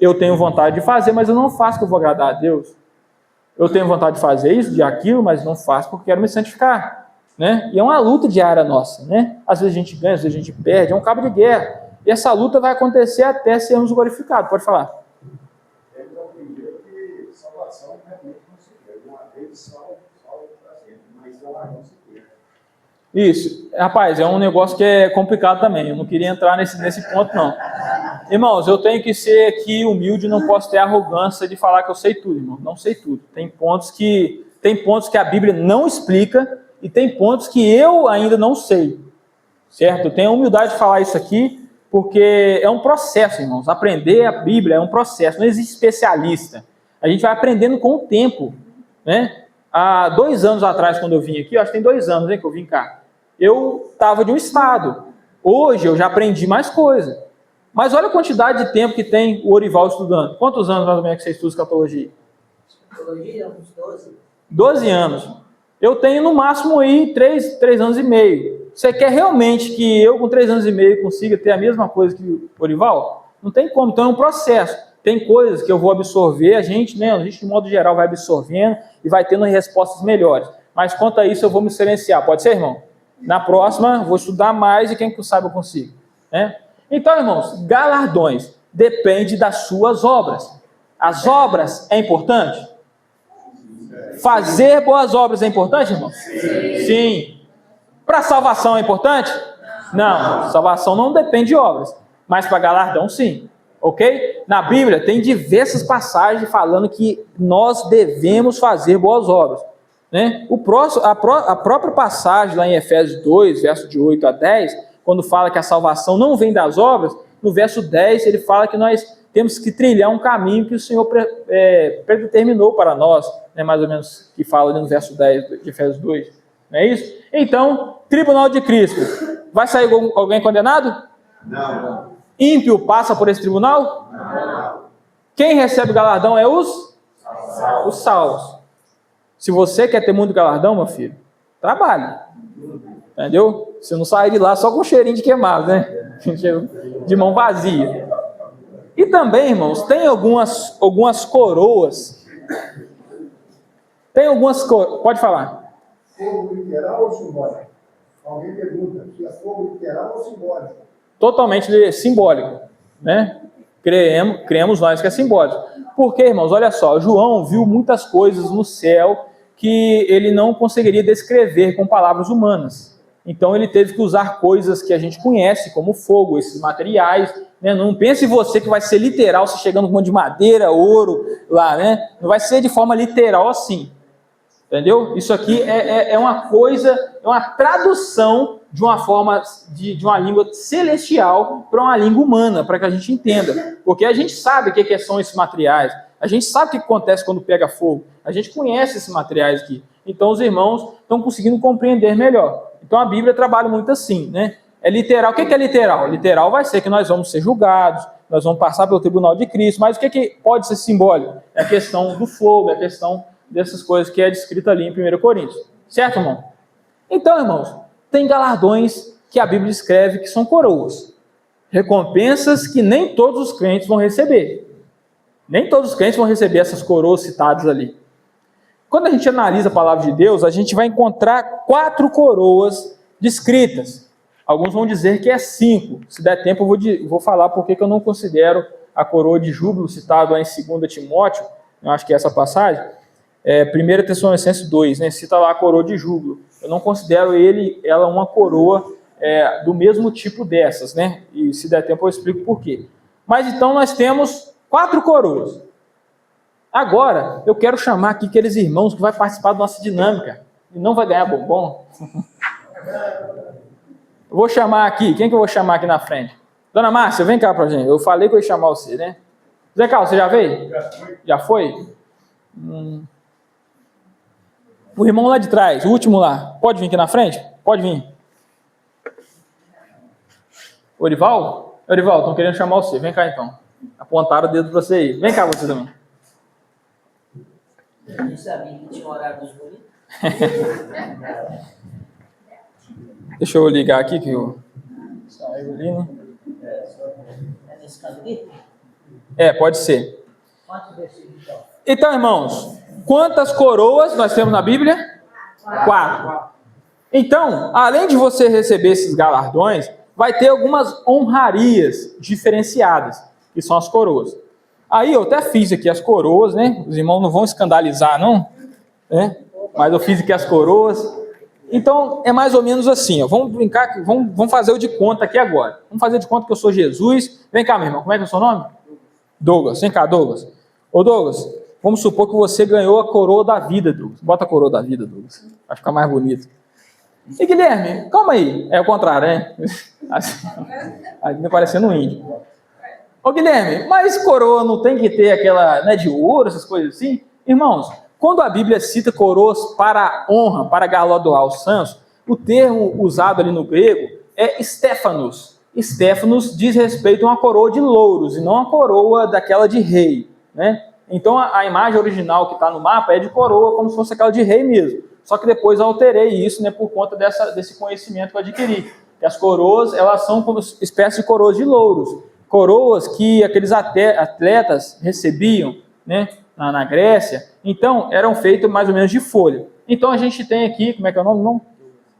[SPEAKER 2] Eu tenho vontade de fazer, mas eu não faço porque eu vou agradar a Deus. Eu tenho vontade de fazer isso, de aquilo, mas não faço porque quero me santificar, né? E é uma luta diária nossa, né? Às vezes a gente ganha, às vezes a gente perde, é um cabo de guerra. E essa luta vai acontecer até sermos glorificados. Pode falar.
[SPEAKER 6] Então, primeiro que salvação realmente não se quer. Uma vez salvo para sempre, mas não se quer.
[SPEAKER 2] Isso. Rapaz, é um negócio que é complicado também. Eu não queria entrar nesse ponto, não. Irmãos, eu tenho que ser aqui humilde, não posso ter arrogância de falar que eu sei tudo, irmão. Não sei tudo. Tem pontos que a Bíblia não explica e tem pontos que eu ainda não sei. Certo? Eu tenho a humildade de falar isso aqui, porque é um processo, irmãos. Aprender a Bíblia é um processo, não existe especialista. A gente vai aprendendo com o tempo, né? Há 2 anos atrás, quando eu vim aqui, acho que tem 2 anos, né, que eu vim cá, eu estava de um estado. Hoje eu já aprendi mais coisa. Mas olha a quantidade de tempo que tem o Orival estudando. Quantos anos mais ou menos que você estuda escatologia?
[SPEAKER 1] Escatologia, uns 12.
[SPEAKER 2] 12 anos. Eu tenho no máximo aí 3 anos e meio. Você quer realmente que eu com 3 anos e meio consiga ter a mesma coisa que o Orival? Não tem como, então é um processo. Tem coisas que eu vou absorver, a gente de modo geral vai absorvendo e vai tendo respostas melhores. Mas quanto a isso eu vou me silenciar, pode ser, irmão? Na próxima vou estudar mais e quem sabe eu consigo, né? Então, irmãos, galardões depende das suas obras. As obras é importante? Fazer boas obras é importante, irmão? Sim. Para salvação é importante? Não, salvação não depende de obras, mas para galardão sim. Ok? Na Bíblia tem diversas passagens falando que nós devemos fazer boas obras, né? A própria passagem lá em Efésios 2, verso de 8 a 10, quando fala que a salvação não vem das obras, no verso 10 ele fala que nós temos que trilhar um caminho que o Senhor predeterminou para nós, né? Mais ou menos que fala ali no verso 10 de Efésios 2, não é isso? Então, tribunal de Cristo, vai sair alguém condenado?
[SPEAKER 6] Não.
[SPEAKER 2] Ímpio passa por esse tribunal?
[SPEAKER 6] Não.
[SPEAKER 2] Quem recebe galardão é os salvos. Se você quer ter muito galardão, meu filho, trabalhe. Entendeu? Você não sair de lá só com cheirinho de queimado, né? De mão vazia. E também, irmãos, tem algumas coroas. Tem algumas coroas. Pode falar.
[SPEAKER 6] Fogo literal ou simbólico? Alguém pergunta se é fogo literal ou simbólico.
[SPEAKER 2] Totalmente simbólico, né? Cremos nós que é simbólico. Porque, irmãos, olha só, João viu muitas coisas no céu que ele não conseguiria descrever com palavras humanas. Então ele teve que usar coisas que a gente conhece, como fogo, esses materiais, né? Não pense você que vai ser literal, se chegando com um monte de madeira, ouro lá, né? Não vai ser de forma literal assim. Entendeu? Isso aqui é uma coisa, é uma tradução de uma forma, de uma língua celestial para uma língua humana, para que a gente entenda. Porque a gente sabe o que são esses materiais, a gente sabe o que acontece quando pega fogo, a gente conhece esses materiais aqui. Então os irmãos estão conseguindo compreender melhor. Então a Bíblia trabalha muito assim, né? É literal. O que é literal? Literal vai ser que nós vamos ser julgados, nós vamos passar pelo tribunal de Cristo, mas o que pode ser simbólico? É a questão do fogo, é a questão dessas coisas que é descrita ali em 1 Coríntios. Certo, irmão? Então, irmãos, tem galardões que a Bíblia escreve que são coroas. Recompensas que nem todos os crentes vão receber. Nem todos os crentes vão receber essas coroas citadas ali. Quando a gente analisa a palavra de Deus, a gente vai encontrar 4 coroas descritas. Alguns vão dizer que é 5. Se der tempo, eu vou falar porque que eu não considero a coroa de júbilo citada lá em 2 Timóteo, eu acho que é essa passagem, 1 Tessalonicenses 2, né, cita lá a coroa de júbilo. Eu não considero ela uma coroa do mesmo tipo dessas, né? E se der tempo eu explico por quê. Mas então nós temos 4 coroas. Agora, eu quero chamar aqui aqueles irmãos que vão participar da nossa dinâmica e não vai ganhar bombom. Eu vou chamar aqui, quem que eu vou chamar aqui na frente? Dona Márcia, vem cá pra gente. Eu falei que eu ia chamar você, né? Zé Carlos, você já veio? Já foi? O irmão lá de trás, o último lá, pode vir aqui na frente? Pode vir. Orival? Orival, estão querendo chamar você. Vem cá então. Apontaram o dedo pra você aí. Vem cá você também.
[SPEAKER 1] Eu não sabia que tinha horário dos bonitos.
[SPEAKER 2] Deixa eu ligar aqui que eu saiu ali, né?
[SPEAKER 1] É nesse caso aqui?
[SPEAKER 2] Pode ser.
[SPEAKER 1] Quanto desse então?
[SPEAKER 2] Então, irmãos, quantas coroas nós temos na Bíblia? 4. Então, além de você receber esses galardões, vai ter algumas honrarias diferenciadas, que são as coroas. Aí eu até fiz aqui as coroas, né? Os irmãos não vão escandalizar, não, né? Mas eu fiz aqui as coroas. Então, é mais ou menos assim, ó. Vamos brincar, vamos fazer o de conta aqui agora. Vamos fazer de conta que eu sou Jesus. Vem cá, meu irmão, como é que é o seu nome? Douglas. Vem cá, Douglas. Ô, Douglas, vamos supor que você ganhou a coroa da vida, Douglas. Bota a coroa da vida, Douglas. Vai ficar mais bonito. E Guilherme, calma aí. É o contrário, né? Assim, me parecendo um índio. Ô, Guilherme, mas coroa não tem que ter aquela, né, de ouro, essas coisas assim? Irmãos, quando a Bíblia cita coroas para honra, para galardoar os santos, o termo usado ali no grego é Stéphanos. Stéphanos diz respeito a uma coroa de louros e não a coroa daquela de rei, né? Então a imagem original que está no mapa é de coroa, como se fosse aquela de rei mesmo. Só que depois eu alterei isso, né, por conta desse conhecimento que eu adquiri. Que as coroas, elas são como espécie de coroas de louros. Coroas que aqueles atletas recebiam, né, na Grécia. Então, eram feitas mais ou menos de folha. Então, a gente tem aqui, como é que é o nome? Não?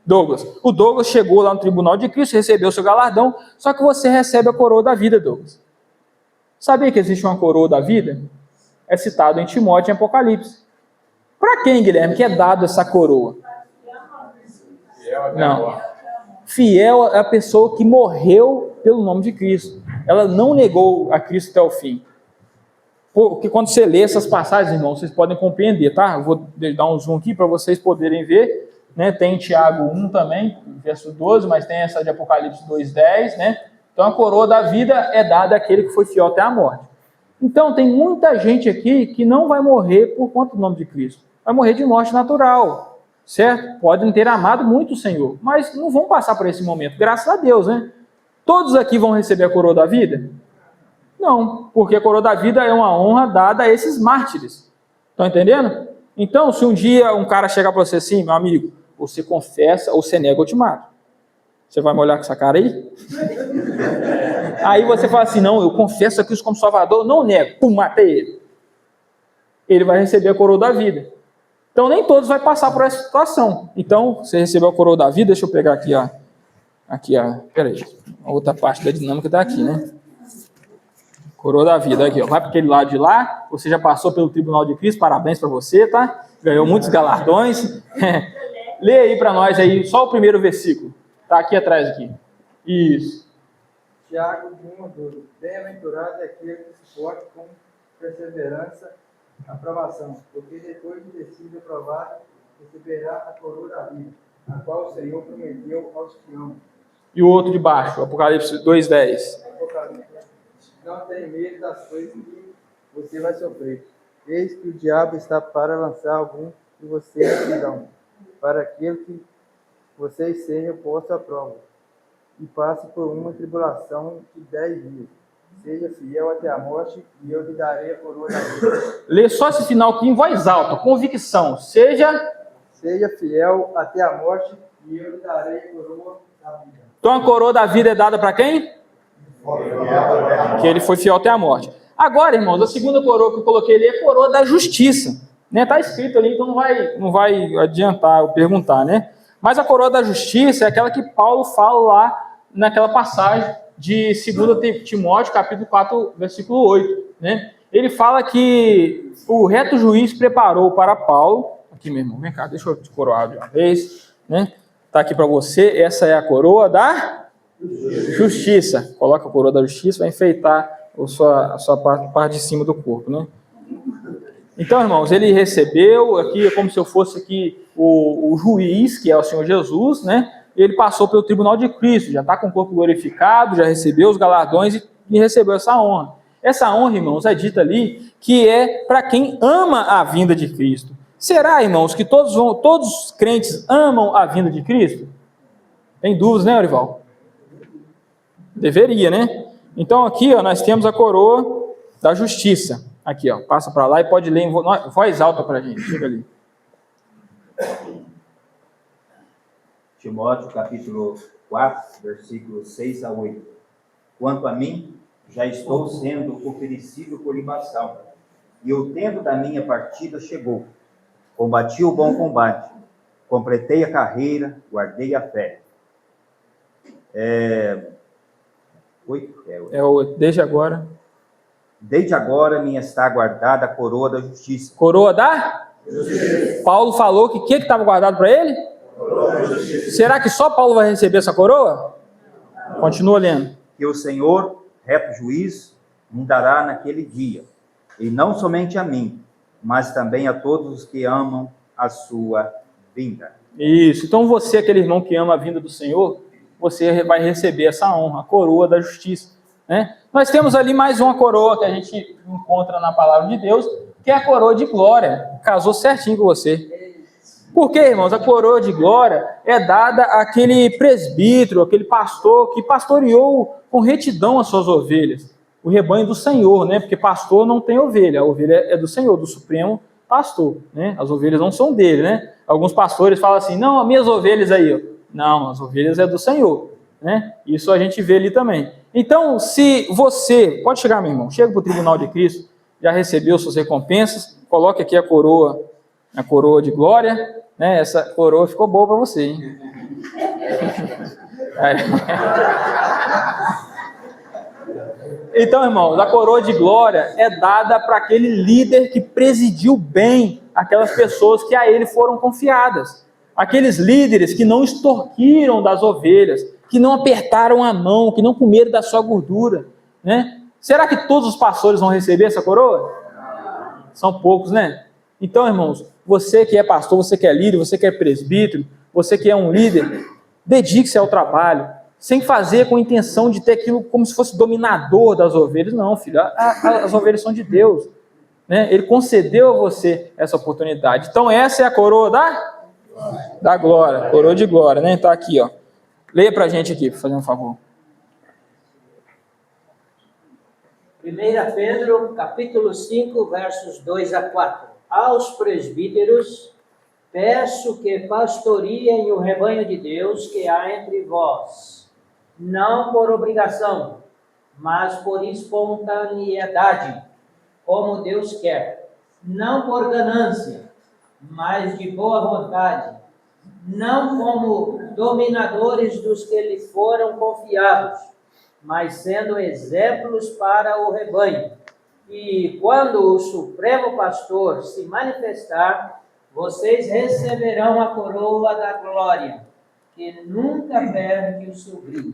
[SPEAKER 2] Douglas. O Douglas chegou lá no Tribunal de Cristo, recebeu o seu galardão, só que você recebe a coroa da vida, Douglas. Sabia que existe uma coroa da vida? É citado em Timóteo e em Apocalipse. Para quem, Guilherme, que é dado essa coroa? Não. Fiel é a pessoa que morreu pelo nome de Cristo. Ela não negou a Cristo até o fim. Porque quando você lê essas passagens, irmãos, vocês podem compreender, tá? Eu vou dar um zoom aqui para vocês poderem ver, né? Tem em Tiago 1 também, verso 12, mas tem essa de Apocalipse 2:10, né? Então a coroa da vida é dada àquele que foi fiel até a morte. Então tem muita gente aqui que não vai morrer por conta do nome de Cristo. Vai morrer de morte natural, certo? Podem ter amado muito o Senhor, mas não vão passar por esse momento, graças a Deus, né? Todos aqui vão receber a coroa da vida? Não, porque a coroa da vida é uma honra dada a esses mártires. Estão entendendo? Então, se um dia um cara chegar para você assim, meu amigo, você confessa ou você nega, eu te mato. Você vai me olhar com essa cara aí? Aí você fala assim, não, eu confesso a Cristo como Salvador, não nego, pum, matei ele. Ele vai receber a coroa da vida. Então, nem todos vão passar por essa situação. Então, você recebeu a coroa da vida, deixa eu pegar aqui, peraí, a outra parte da dinâmica está aqui, né? Coroa da vida, aqui, ó. Vai para aquele lado de lá. Você já passou pelo tribunal de Cristo, parabéns para você, tá? Ganhou muitos galardões. Lê aí para nós aí, só o primeiro versículo. Tá aqui atrás aqui. Isso.
[SPEAKER 7] Tiago 1:12. Bem-aventurado é aquele que suporta com perseverança a provação, porque depois de ter sido aprovado, receberá a coroa da vida, a qual o Senhor prometeu aos que amam.
[SPEAKER 2] E o outro de baixo, Apocalipse 2:10.
[SPEAKER 7] Não tenha medo das coisas que você vai sofrer. Eis que o diabo está para lançar algum de vocês na prisão, para aquele que vocês sejam postos à prova, e passe por uma tribulação de 10 dias. Seja fiel até a morte, e eu lhe darei a coroa da vida.
[SPEAKER 2] Lê só esse final aqui em voz alta, convicção. Seja
[SPEAKER 7] fiel até a morte, e eu lhe darei a coroa da vida.
[SPEAKER 2] Então a coroa da vida é dada para quem? Que ele foi fiel até a morte. Agora, irmãos, a segunda coroa que eu coloquei ali é a coroa da justiça. Está escrito ali, então não vai adiantar eu perguntar, né? Mas a coroa da justiça é aquela que Paulo fala lá naquela passagem de 2 Timóteo, capítulo 4, versículo 8. Né? Ele fala que o reto juiz preparou para Paulo. Aqui, meu irmão, vem cá, deixa eu te coroar de uma vez. Né? Tá aqui para você, essa é a coroa da justiça. Coloca a coroa da justiça, vai enfeitar a sua parte de cima do corpo, né? Então, irmãos, ele recebeu aqui, é como se eu fosse aqui o juiz, que é o Senhor Jesus, né? Ele passou pelo tribunal de Cristo, já está com o corpo glorificado, já recebeu os galardões e recebeu essa honra. Essa honra, irmãos, é dita ali que é para quem ama a vinda de Cristo. Será, irmãos, que todos os crentes amam a vinda de Cristo? Tem dúvidas, né, Orival? Deveria, né? Então aqui, ó, nós temos a coroa da justiça. Aqui, ó, passa para lá e pode ler em voz alta para a gente. Chega ali.
[SPEAKER 8] Timóteo, capítulo 4, versículos 6 a 8. Quanto a mim, já estou sendo oferecido por libação, e o tempo da minha partida chegou. Combati o bom combate, completei a carreira, guardei a fé.
[SPEAKER 2] Desde agora.
[SPEAKER 8] Desde agora me está guardada a coroa da justiça.
[SPEAKER 2] Coroa da? Justiça. Paulo falou que o que estava guardado para ele? Coroa da justiça. Será que só Paulo vai receber essa coroa? Não. Continua lendo.
[SPEAKER 8] Que o Senhor, reto juiz, me dará naquele dia, e não somente a mim, mas também a todos os que amam a sua vinda.
[SPEAKER 2] Isso. Então você, aquele irmão que ama a vinda do Senhor, você vai receber essa honra, a coroa da justiça. Né? Nós temos ali mais uma coroa que a gente encontra na palavra de Deus, que é a coroa de glória. Casou certinho com você. Por quê, irmãos? A coroa de glória é dada àquele presbítero, aquele pastor que pastoreou com retidão as suas ovelhas. O rebanho do Senhor, né? Porque pastor não tem ovelha, a ovelha é do Senhor, do Supremo Pastor. Né? As ovelhas não são dele, né? Alguns pastores falam assim, não, as minhas ovelhas aí, ó. Não, as ovelhas é do Senhor. Né? Isso a gente vê ali também. Então, se você, pode chegar, meu irmão, chega para o tribunal de Cristo, já recebeu suas recompensas, coloque aqui a coroa de glória, né? Essa coroa ficou boa para você, hein? Então, irmãos, a coroa de glória é dada para aquele líder que presidiu bem aquelas pessoas que a ele foram confiadas. Aqueles líderes que não extorquiram das ovelhas, que não apertaram a mão, que não comeram da sua gordura, né? Será que todos os pastores vão receber essa coroa? São poucos, né? Então, irmãos, você que é pastor, você que é líder, você que é presbítero, você que é um líder, dedique-se ao trabalho, sem fazer com a intenção de ter aquilo como se fosse dominador das ovelhas. Não, filho, as ovelhas são de Deus, né? Ele concedeu a você essa oportunidade. Então, essa é a coroa da glória, coroa de glória, né? Está aqui, ó. Leia para a gente aqui, por fazer um favor.
[SPEAKER 1] 1 Pedro, capítulo 5, versos 2 a 4. Aos presbíteros, peço que pastoriem o rebanho de Deus que há entre vós, não por obrigação, mas por espontaneidade, como Deus quer, não por ganância, mas de boa vontade, não como dominadores dos que lhe foram confiados, mas sendo exemplos para o rebanho. E quando o Supremo Pastor se manifestar, vocês receberão a coroa da glória, que nunca perde o seu brilho.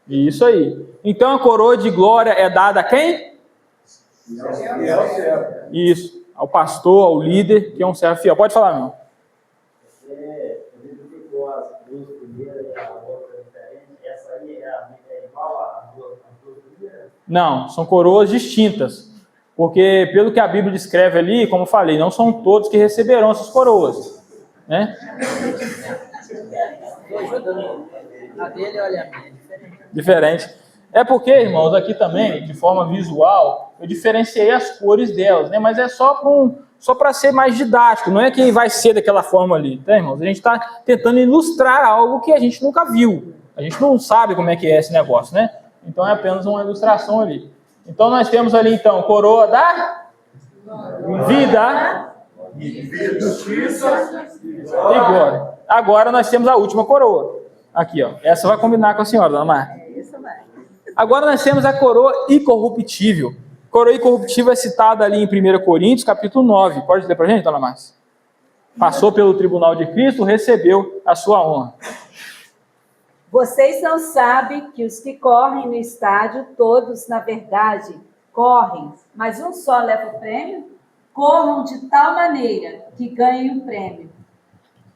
[SPEAKER 2] Isso aí. Então a coroa de glória é dada a quem? Isso. Ao pastor, ao líder, que é um servo fiel. Pode falar, meu.
[SPEAKER 4] Você identificou as duas primeiras e a outra diferente. Essa aí é igual às duas primeiras?
[SPEAKER 2] Não, são coroas distintas. Porque, pelo que a Bíblia descreve ali, como eu falei, não são todos que receberão essas coroas. Né?
[SPEAKER 1] Estou ajudando. A dele, olha, a minha é diferente.
[SPEAKER 2] Diferente. É porque, irmãos, aqui também, de forma visual, eu diferenciei as cores delas, né? Mas é só para ser mais didático, não é que vai ser daquela forma ali, tá, irmãos? A gente está tentando ilustrar algo que a gente nunca viu. A gente não sabe como é que é esse negócio, né? Então é apenas uma ilustração ali. Então nós temos ali, então, coroa da vida e glória. Agora nós temos a última coroa. Aqui, ó. Essa vai combinar com a senhora, dona Marta. Agora nós temos a coroa incorruptível. Coroa incorruptível é citada ali em 1 Coríntios, capítulo 9. Pode ler para a gente, dona Márcia? Passou pelo tribunal de Cristo, recebeu a sua honra.
[SPEAKER 9] Vocês não sabem que os que correm no estádio, todos, na verdade, correm, mas um só leva o prêmio? Corram de tal maneira que ganhem o prêmio.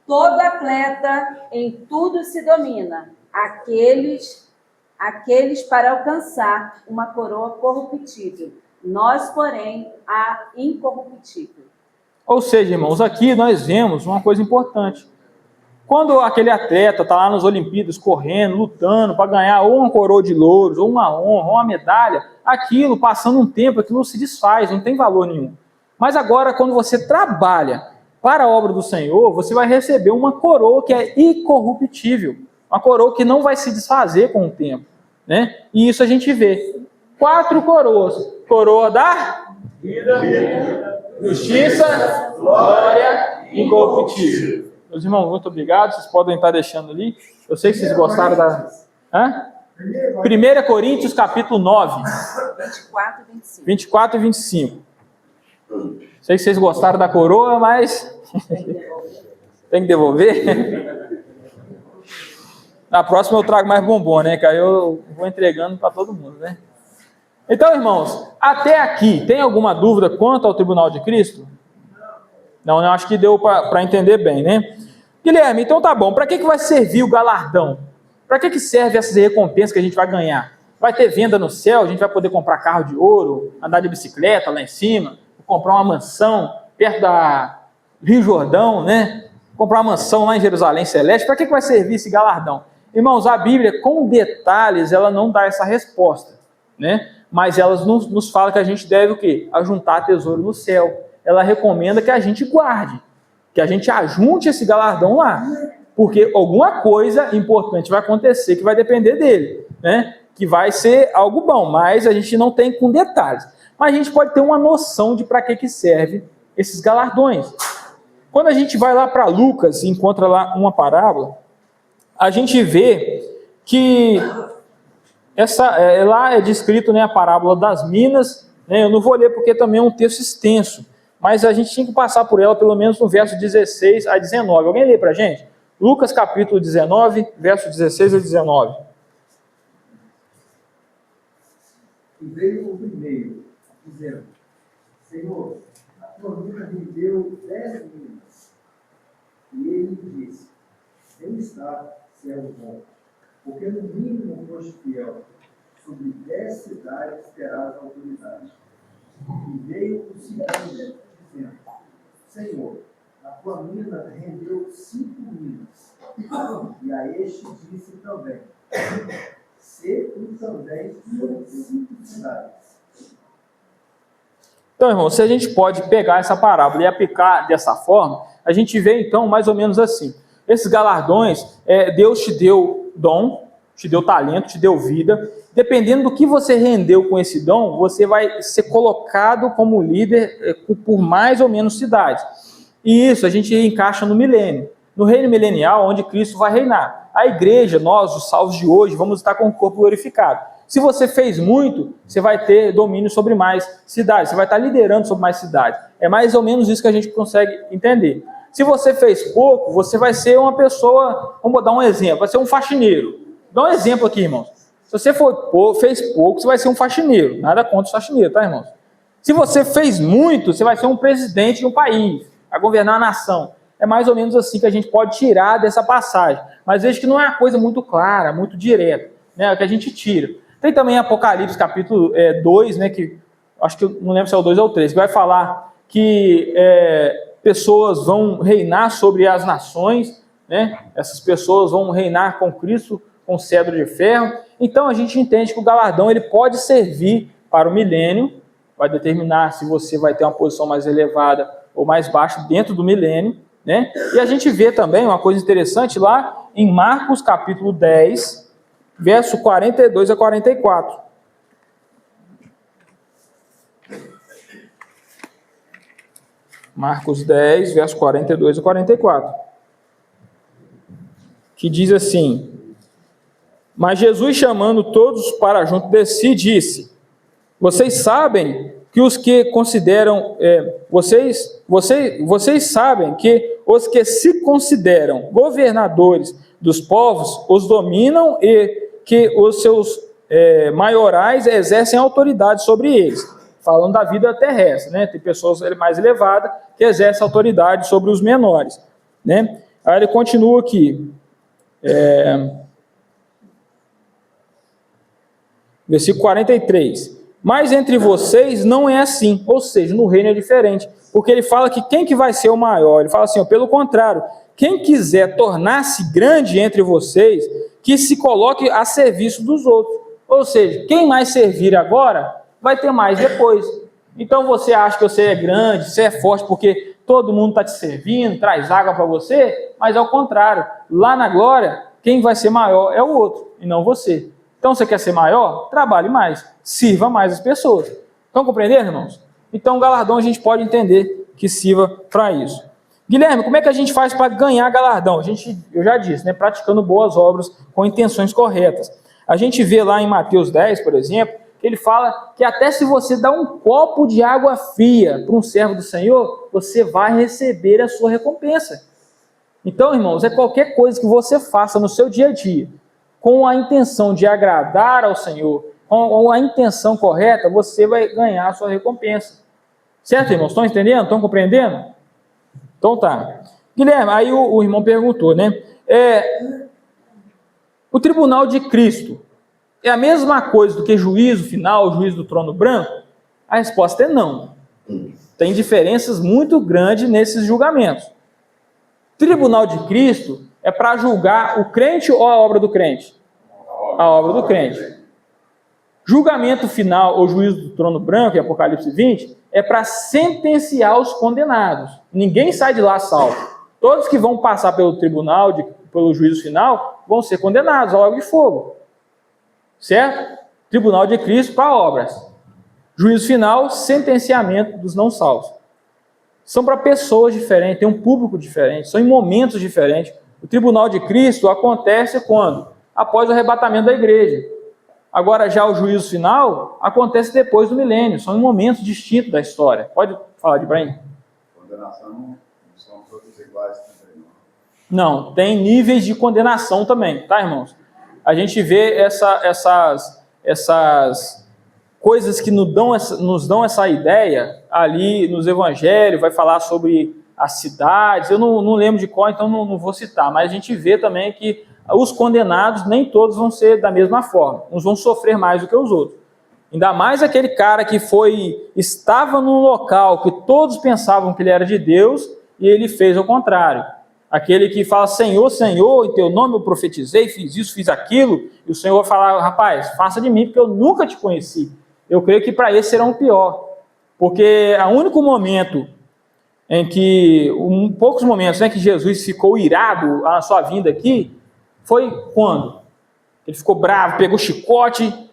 [SPEAKER 9] Todo atleta em tudo se domina, aqueles para alcançar uma coroa corruptível. Nós, porém, a incorruptível.
[SPEAKER 2] Ou seja, irmãos, aqui nós vemos uma coisa importante. Quando aquele atleta está lá nas Olimpíadas correndo, lutando para ganhar ou uma coroa de louros, ou uma honra, ou uma medalha, aquilo, passando um tempo, aquilo se desfaz, não tem valor nenhum. Mas agora, quando você trabalha para a obra do Senhor, você vai receber uma coroa que é incorruptível, uma coroa que não vai se desfazer com o tempo, né? E isso a gente vê. 4 coroas. Coroa da vida, justiça, glória, incorruptível. Meus irmãos, muito obrigado. Vocês podem estar deixando ali. Eu sei que vocês gostaram da... 1 Coríntios, capítulo 9. 24 e 25. Sei que vocês gostaram da coroa, mas... tem que devolver. Na próxima eu trago mais bombom, né? Que aí eu vou entregando para todo mundo, né? Então, irmãos, até aqui, tem alguma dúvida quanto ao tribunal de Cristo? Não, eu acho que deu para entender bem, né? Guilherme, então tá bom. Para que vai servir o galardão? Para que serve essas recompensas que a gente vai ganhar? Vai ter venda no céu, a gente vai poder comprar carro de ouro, andar de bicicleta lá em cima, comprar uma mansão perto da Rio Jordão, né? Comprar uma mansão lá em Jerusalém Celeste. Para que vai servir esse galardão? Irmãos, a Bíblia, com detalhes, ela não dá essa resposta, né? Mas ela nos fala que a gente deve o quê? Ajuntar tesouro no céu. Ela recomenda que a gente guarde, que a gente ajunte esse galardão lá, porque alguma coisa importante vai acontecer que vai depender dele, né? Que vai ser algo bom, mas a gente não tem com detalhes. Mas a gente pode ter uma noção de para que serve esses galardões. Quando a gente vai lá para Lucas e encontra lá uma parábola, a gente vê que lá é descrito, né, a parábola das minas, né? Eu não vou ler porque também é um texto extenso, mas a gente tinha que passar por ela pelo menos no verso 16 a 19. Alguém lê para a gente? Lucas capítulo 19, verso 16 a 19.
[SPEAKER 6] E veio o primeiro, dizendo: Senhor, a tua mina me deu 10 minas. E ele disse: Bem está, servo bom, porque no mínimo foste fiel, sobre 10 cidades terás autoridade. E veio o segundo, dizendo: Senhor, a tua mina rendeu 5 minas. E a este disse também: Se tu também sobre 5 cidades.
[SPEAKER 2] Então, irmão, se a gente pode pegar essa parábola e aplicar dessa forma, a gente vê então mais ou menos assim. Esses galardões, Deus te deu dom, te deu talento, te deu vida. Dependendo do que você rendeu com esse dom, você vai ser colocado como líder por mais ou menos cidades. E isso a gente encaixa no milênio, no reino milenial, onde Cristo vai reinar. A igreja, nós, os salvos de hoje, vamos estar com o corpo glorificado. Se você fez muito, você vai ter domínio sobre mais cidades, você vai estar liderando sobre mais cidades. É mais ou menos isso que a gente consegue entender. Se você fez pouco, você vai ser uma pessoa, vamos dar um exemplo, vai ser um faxineiro. Dá um exemplo aqui, irmãos. Se você fez pouco, você vai ser um faxineiro. Nada contra os faxineiros, tá, irmãos? Se você fez muito, você vai ser um presidente de um país, a governar a nação. É mais ou menos assim que a gente pode tirar dessa passagem. Mas veja que não é uma coisa muito clara, muito direta, né? É o que a gente tira. Tem também Apocalipse capítulo 2, né? Que acho que eu não lembro se é o 2 ou o 3, que vai falar que pessoas vão reinar sobre as nações, né? Essas pessoas vão reinar com Cristo com cedro de ferro. Então a gente entende que o galardão ele pode servir para o milênio, vai determinar se você vai ter uma posição mais elevada ou mais baixa dentro do milênio, né? E a gente vê também uma coisa interessante lá em Marcos capítulo 10, verso 42 a 44. Marcos 10, verso 42 a 44. Que diz assim: Mas Jesus, chamando todos para junto de si, disse: Vocês sabem que os que consideram, vocês sabem que os que se consideram governadores dos povos os dominam e que os seus maiorais exercem autoridade sobre eles. Falando da vida terrestre, né? Tem pessoas mais elevadas que exercem autoridade sobre os menores, né? Aí ele continua aqui. Versículo 43. Mas entre vocês não é assim, ou seja, no reino é diferente, porque ele fala que quem que vai ser o maior? Ele fala assim, ó, pelo contrário, quem quiser tornar-se grande entre vocês, que se coloque a serviço dos outros. Ou seja, quem mais servir agora, vai ter mais depois. Então você acha que você é grande, você é forte, porque todo mundo está te servindo, traz água para você, mas ao contrário, lá na glória, quem vai ser maior é o outro, e não você. Então você quer ser maior? Trabalhe mais, sirva mais as pessoas. Estão compreendendo, irmãos? Então o galardão a gente pode entender que sirva para isso. Guilherme, como é que a gente faz para ganhar galardão? Eu já disse, né, praticando boas obras com intenções corretas. A gente vê lá em Mateus 10, por exemplo, que ele fala que até se você dá um copo de água fria para um servo do Senhor, você vai receber a sua recompensa. Então, irmãos, é qualquer coisa que você faça no seu dia a dia, com a intenção de agradar ao Senhor, com a intenção correta, você vai ganhar a sua recompensa. Certo, irmãos? Estão entendendo? Estão compreendendo? Então tá. Guilherme, aí o irmão perguntou, né? O tribunal de Cristo é a mesma coisa do que juízo final, juízo do trono branco? A resposta é não. Tem diferenças muito grandes nesses julgamentos. Tribunal de Cristo é para julgar o crente ou a obra do crente? A obra do crente. Julgamento final ou juízo do trono branco, em Apocalipse 20, é para sentenciar os condenados. Ninguém sai de lá salvo. Todos que vão passar pelo tribunal, pelo juízo final, vão ser condenados ao lago de fogo. Certo? Tribunal de Cristo para obras. Juízo final, sentenciamento dos não salvos. São para pessoas diferentes, tem um público diferente, são em momentos diferentes. O tribunal de Cristo acontece quando? Após o arrebatamento da igreja. Agora já o juízo final acontece depois do milênio, são em momentos distintos da história. Pode falar de Ibrahim?
[SPEAKER 10] Condenação não são todos iguais também,
[SPEAKER 2] não. Não, tem níveis de condenação também, tá, irmãos? A gente vê essas coisas que nos dão essa ideia ali nos evangelhos, vai falar sobre as cidades, eu não lembro de qual, então não vou citar, mas a gente vê também que os condenados nem todos vão ser da mesma forma, uns vão sofrer mais do que os outros. Ainda mais aquele cara que estava num local que todos pensavam que ele era de Deus e ele fez ao contrário. Aquele que fala, Senhor, Senhor, em teu nome eu profetizei, fiz isso, fiz aquilo, e o Senhor vai falar, rapaz, faça de mim porque eu nunca te conheci. Eu creio que para esse será um pior, porque o único momento em que, poucos momentos em que Jesus ficou irado à sua vinda aqui, foi quando? Ele ficou bravo, pegou chicote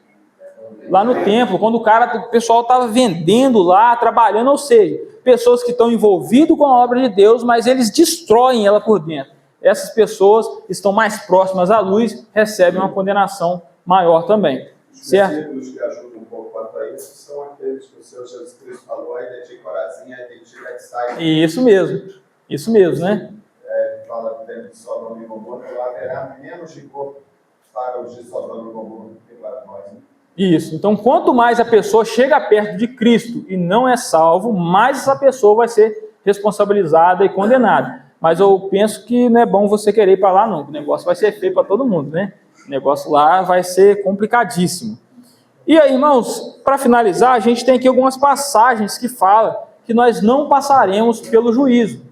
[SPEAKER 2] lá no templo, quando o pessoal estava vendendo lá, trabalhando, ou seja, pessoas que estão envolvidas com a obra de Deus, mas eles destroem ela por dentro. Essas pessoas estão mais próximas à luz, recebem uma condenação maior também.
[SPEAKER 10] Os
[SPEAKER 2] certo?
[SPEAKER 10] versículos que ajudam um pouco quanto a isso são aqueles que o Senhor Jesus Cristo falou, aí de ti corazinha, aí de ti sai.
[SPEAKER 2] Isso mesmo, né?
[SPEAKER 10] Que fala dentro de Sodoma e Gomorra, lá haverá menos de corpo para os de Sodoma e Gomorra do que para nós. Né?
[SPEAKER 2] Isso. Então, quanto mais a pessoa chega perto de Cristo e não é salvo, mais essa pessoa vai ser responsabilizada e condenada. Mas eu penso que não é bom você querer ir para lá, não. O negócio vai ser feio para todo mundo, né? O negócio lá vai ser complicadíssimo. E aí, irmãos, para finalizar, a gente tem aqui algumas passagens que falam que nós não passaremos pelo juízo.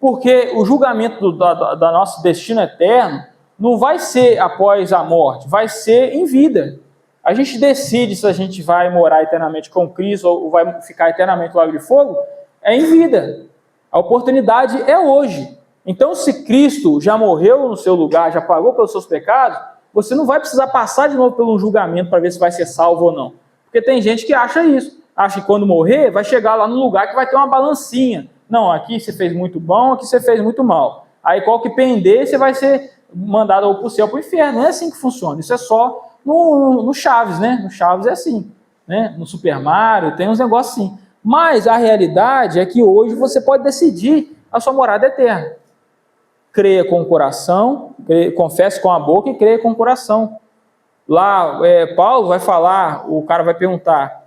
[SPEAKER 2] Porque o julgamento da nosso destino eterno não vai ser após a morte, vai ser em vida. A gente decide se a gente vai morar eternamente com Cristo ou vai ficar eternamente no lago de fogo, é em vida. A oportunidade é hoje. Então, se Cristo já morreu no seu lugar, já pagou pelos seus pecados, você não vai precisar passar de novo pelo julgamento para ver se vai ser salvo ou não. Porque tem gente que acha isso. Acha que quando morrer, vai chegar lá no lugar que vai ter uma balancinha. Não, aqui você fez muito bom, aqui você fez muito mal. Aí qual que pender, você vai ser mandado ou para o céu ou para o inferno. Não é assim que funciona. Isso é só no Chaves, né? No Chaves é assim. Né? No Super Mario tem uns negócios assim. Mas a realidade é que hoje você pode decidir a sua morada eterna. Creia com o coração, confesse com a boca e creia com o coração. Lá, Paulo vai falar, o cara vai perguntar,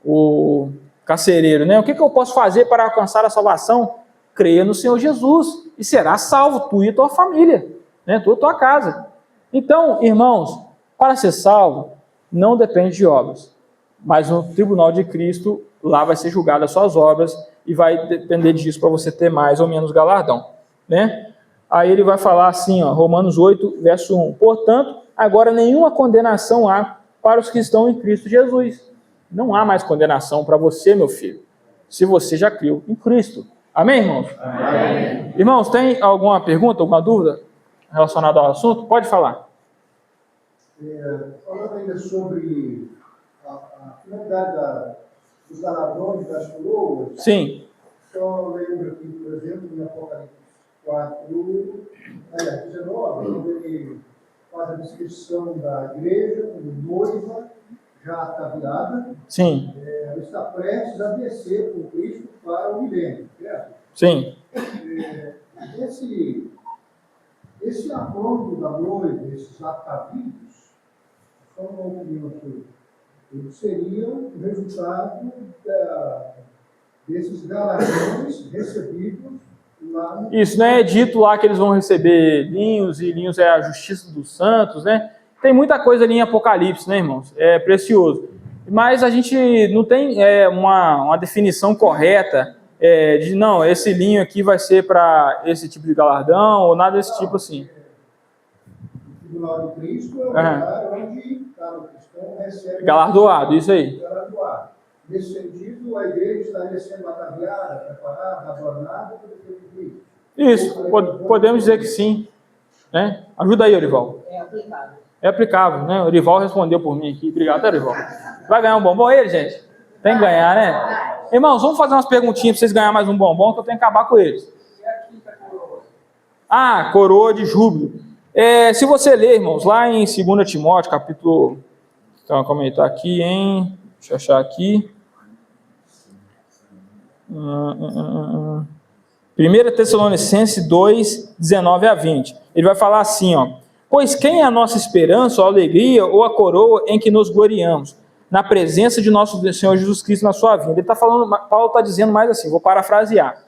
[SPEAKER 2] o carcereiro, né? O que eu posso fazer para alcançar a salvação? Creia no Senhor Jesus e será salvo, tu e tua família, né? Tu e tua casa. Então, irmãos, para ser salvo, não depende de obras, mas no tribunal de Cristo, lá vai ser julgada as suas obras e vai depender disso para você ter mais ou menos galardão, né? Aí ele vai falar assim, ó, Romanos 8, verso 1. Portanto, agora nenhuma condenação há para os que estão em Cristo Jesus. Não há mais condenação para você, meu filho, se você já creu em Cristo. Amém, irmãos? Amém. Irmãos, tem alguma pergunta, alguma dúvida relacionada ao assunto? Pode falar.
[SPEAKER 6] Falando ainda sobre a finalidade dos galardões das coroas.
[SPEAKER 2] Sim.
[SPEAKER 6] Só lembro aqui, por exemplo, em Apocalipse 19, quando ele faz a descrição da igreja como noiva já ataviada.
[SPEAKER 2] Sim.
[SPEAKER 6] Ela está prestes a descer com Cristo para o milênio, certo?
[SPEAKER 2] Sim.
[SPEAKER 6] Esse apronto da noiva, esses atavidos, só uma opinião sua, eles seriam o resultado desses galardões recebidos lá no...
[SPEAKER 2] Isso, né? É dito lá que eles vão receber linhos, e linhos é a justiça dos santos, né? Tem muita coisa ali em Apocalipse, né, irmãos? É precioso. Mas a gente não tem uma definição correta de, não, esse linho aqui vai ser para esse tipo de galardão, ou nada desse tipo assim.
[SPEAKER 6] O tribunal de Cristo é o lugar onde cada cristão recebe...
[SPEAKER 2] Galardoado, isso aí.
[SPEAKER 6] Galardoado. Nesse sentido, a igreja estaria sendo ataviada, preparada, adornada para o Cristo.
[SPEAKER 2] Isso, podemos dizer que sim. Né? Ajuda aí, Orival.
[SPEAKER 1] É aplicável.
[SPEAKER 2] É aplicável, né? O Orival respondeu por mim aqui. Obrigado, Orival. Vai ganhar um bombom ele, gente? Tem que ganhar, né? Irmãos, vamos fazer umas perguntinhas para vocês ganharem mais um bombom, que eu tenho que acabar com eles. Ah, coroa de júbilo. Se você ler, irmãos, lá em 2 Timóteo, capítulo... Então, vou comentar aqui, hein? Deixa eu achar aqui. 1 Tessalonicenses 2, 19 a 20. Ele vai falar assim, ó. Pois quem é a nossa esperança, ou a alegria, ou a coroa em que nos gloriamos? Na presença de nosso Senhor Jesus Cristo na sua vinda. Ele está falando, Paulo está dizendo mais assim, vou parafrasear.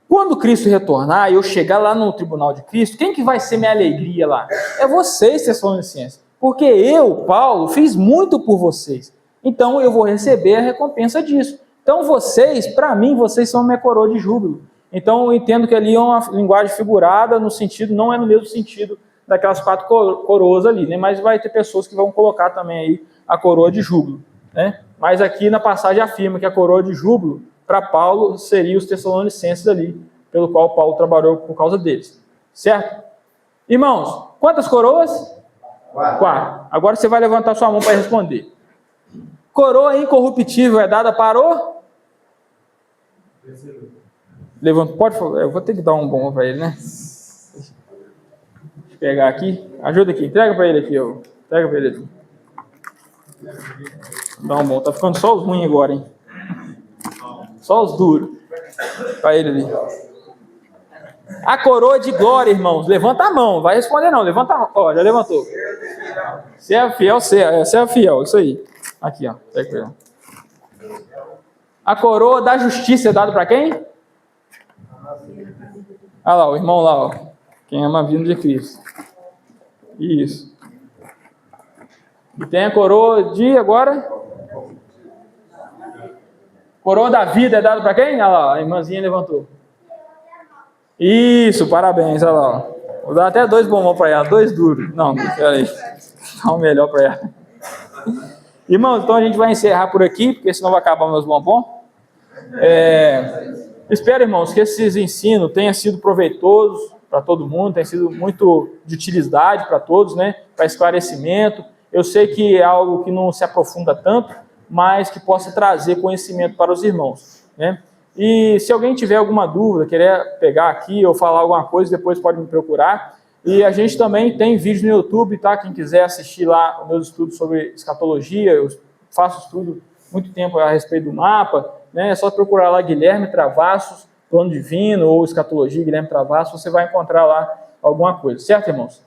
[SPEAKER 2] Quando Cristo retornar e eu chegar lá no tribunal de Cristo, quem que vai ser minha alegria lá? É vocês, Tessalonicenses. Porque eu, Paulo, fiz muito por vocês. Então eu vou receber a recompensa disso. Então vocês, para mim, vocês são minha coroa de júbilo. Então eu entendo que ali é uma linguagem figurada, no sentido, não é no mesmo sentido daquelas 4 coroas ali, né? Mas vai ter pessoas que vão colocar também aí a coroa de júbilo, né? Mas aqui na passagem afirma que a coroa de júbilo, para Paulo, seria os Tessalonicenses ali, pelo qual Paulo trabalhou por causa deles, certo? Irmãos, quantas coroas? 4. Agora você vai levantar sua mão para responder. Coroa incorruptível é dada para o... Levanta, pode falar, eu vou ter que dar um bom para ele, né? Deixa eu pegar aqui, ajuda aqui, entrega para ele aqui, entrega para ele aqui. Não, bom, tá ficando só os ruins agora, hein? Só os duros. Para ele ali. A coroa de glória, irmãos. Levanta a mão. Vai responder não. Levanta a mão. Ó, já levantou. Você é fiel, você é fiel. Isso aí. Aqui, ó. A coroa da justiça é dada para quem? Olha lá, o irmão lá, ó. Quem ama a vinda de Cristo. Isso. E tem a coroa de agora. Coroa da vida é dada para quem? Olha lá, a irmãzinha levantou. Isso, parabéns, olha lá. Vou dar até 2 bombons para ela, 2 duros. Não, peraí. Dá um melhor para ela. Irmãos, então a gente vai encerrar por aqui, porque senão vai acabar meus bombons. Espero, irmãos, que esses ensinos tenham sido proveitosos para todo mundo, tenham sido muito de utilidade para todos, né? Para esclarecimento. Eu sei que é algo que não se aprofunda tanto, mas que possa trazer conhecimento para os irmãos, né? E se alguém tiver alguma dúvida, querer pegar aqui ou falar alguma coisa, depois pode me procurar. E a gente também tem vídeo no YouTube, tá? Quem quiser assistir lá os meus estudos sobre escatologia, eu faço estudo muito tempo a respeito do mapa, né? É só procurar lá Guilherme Travassos, Plano Divino ou Escatologia Guilherme Travassos, você vai encontrar lá alguma coisa, certo, irmãos?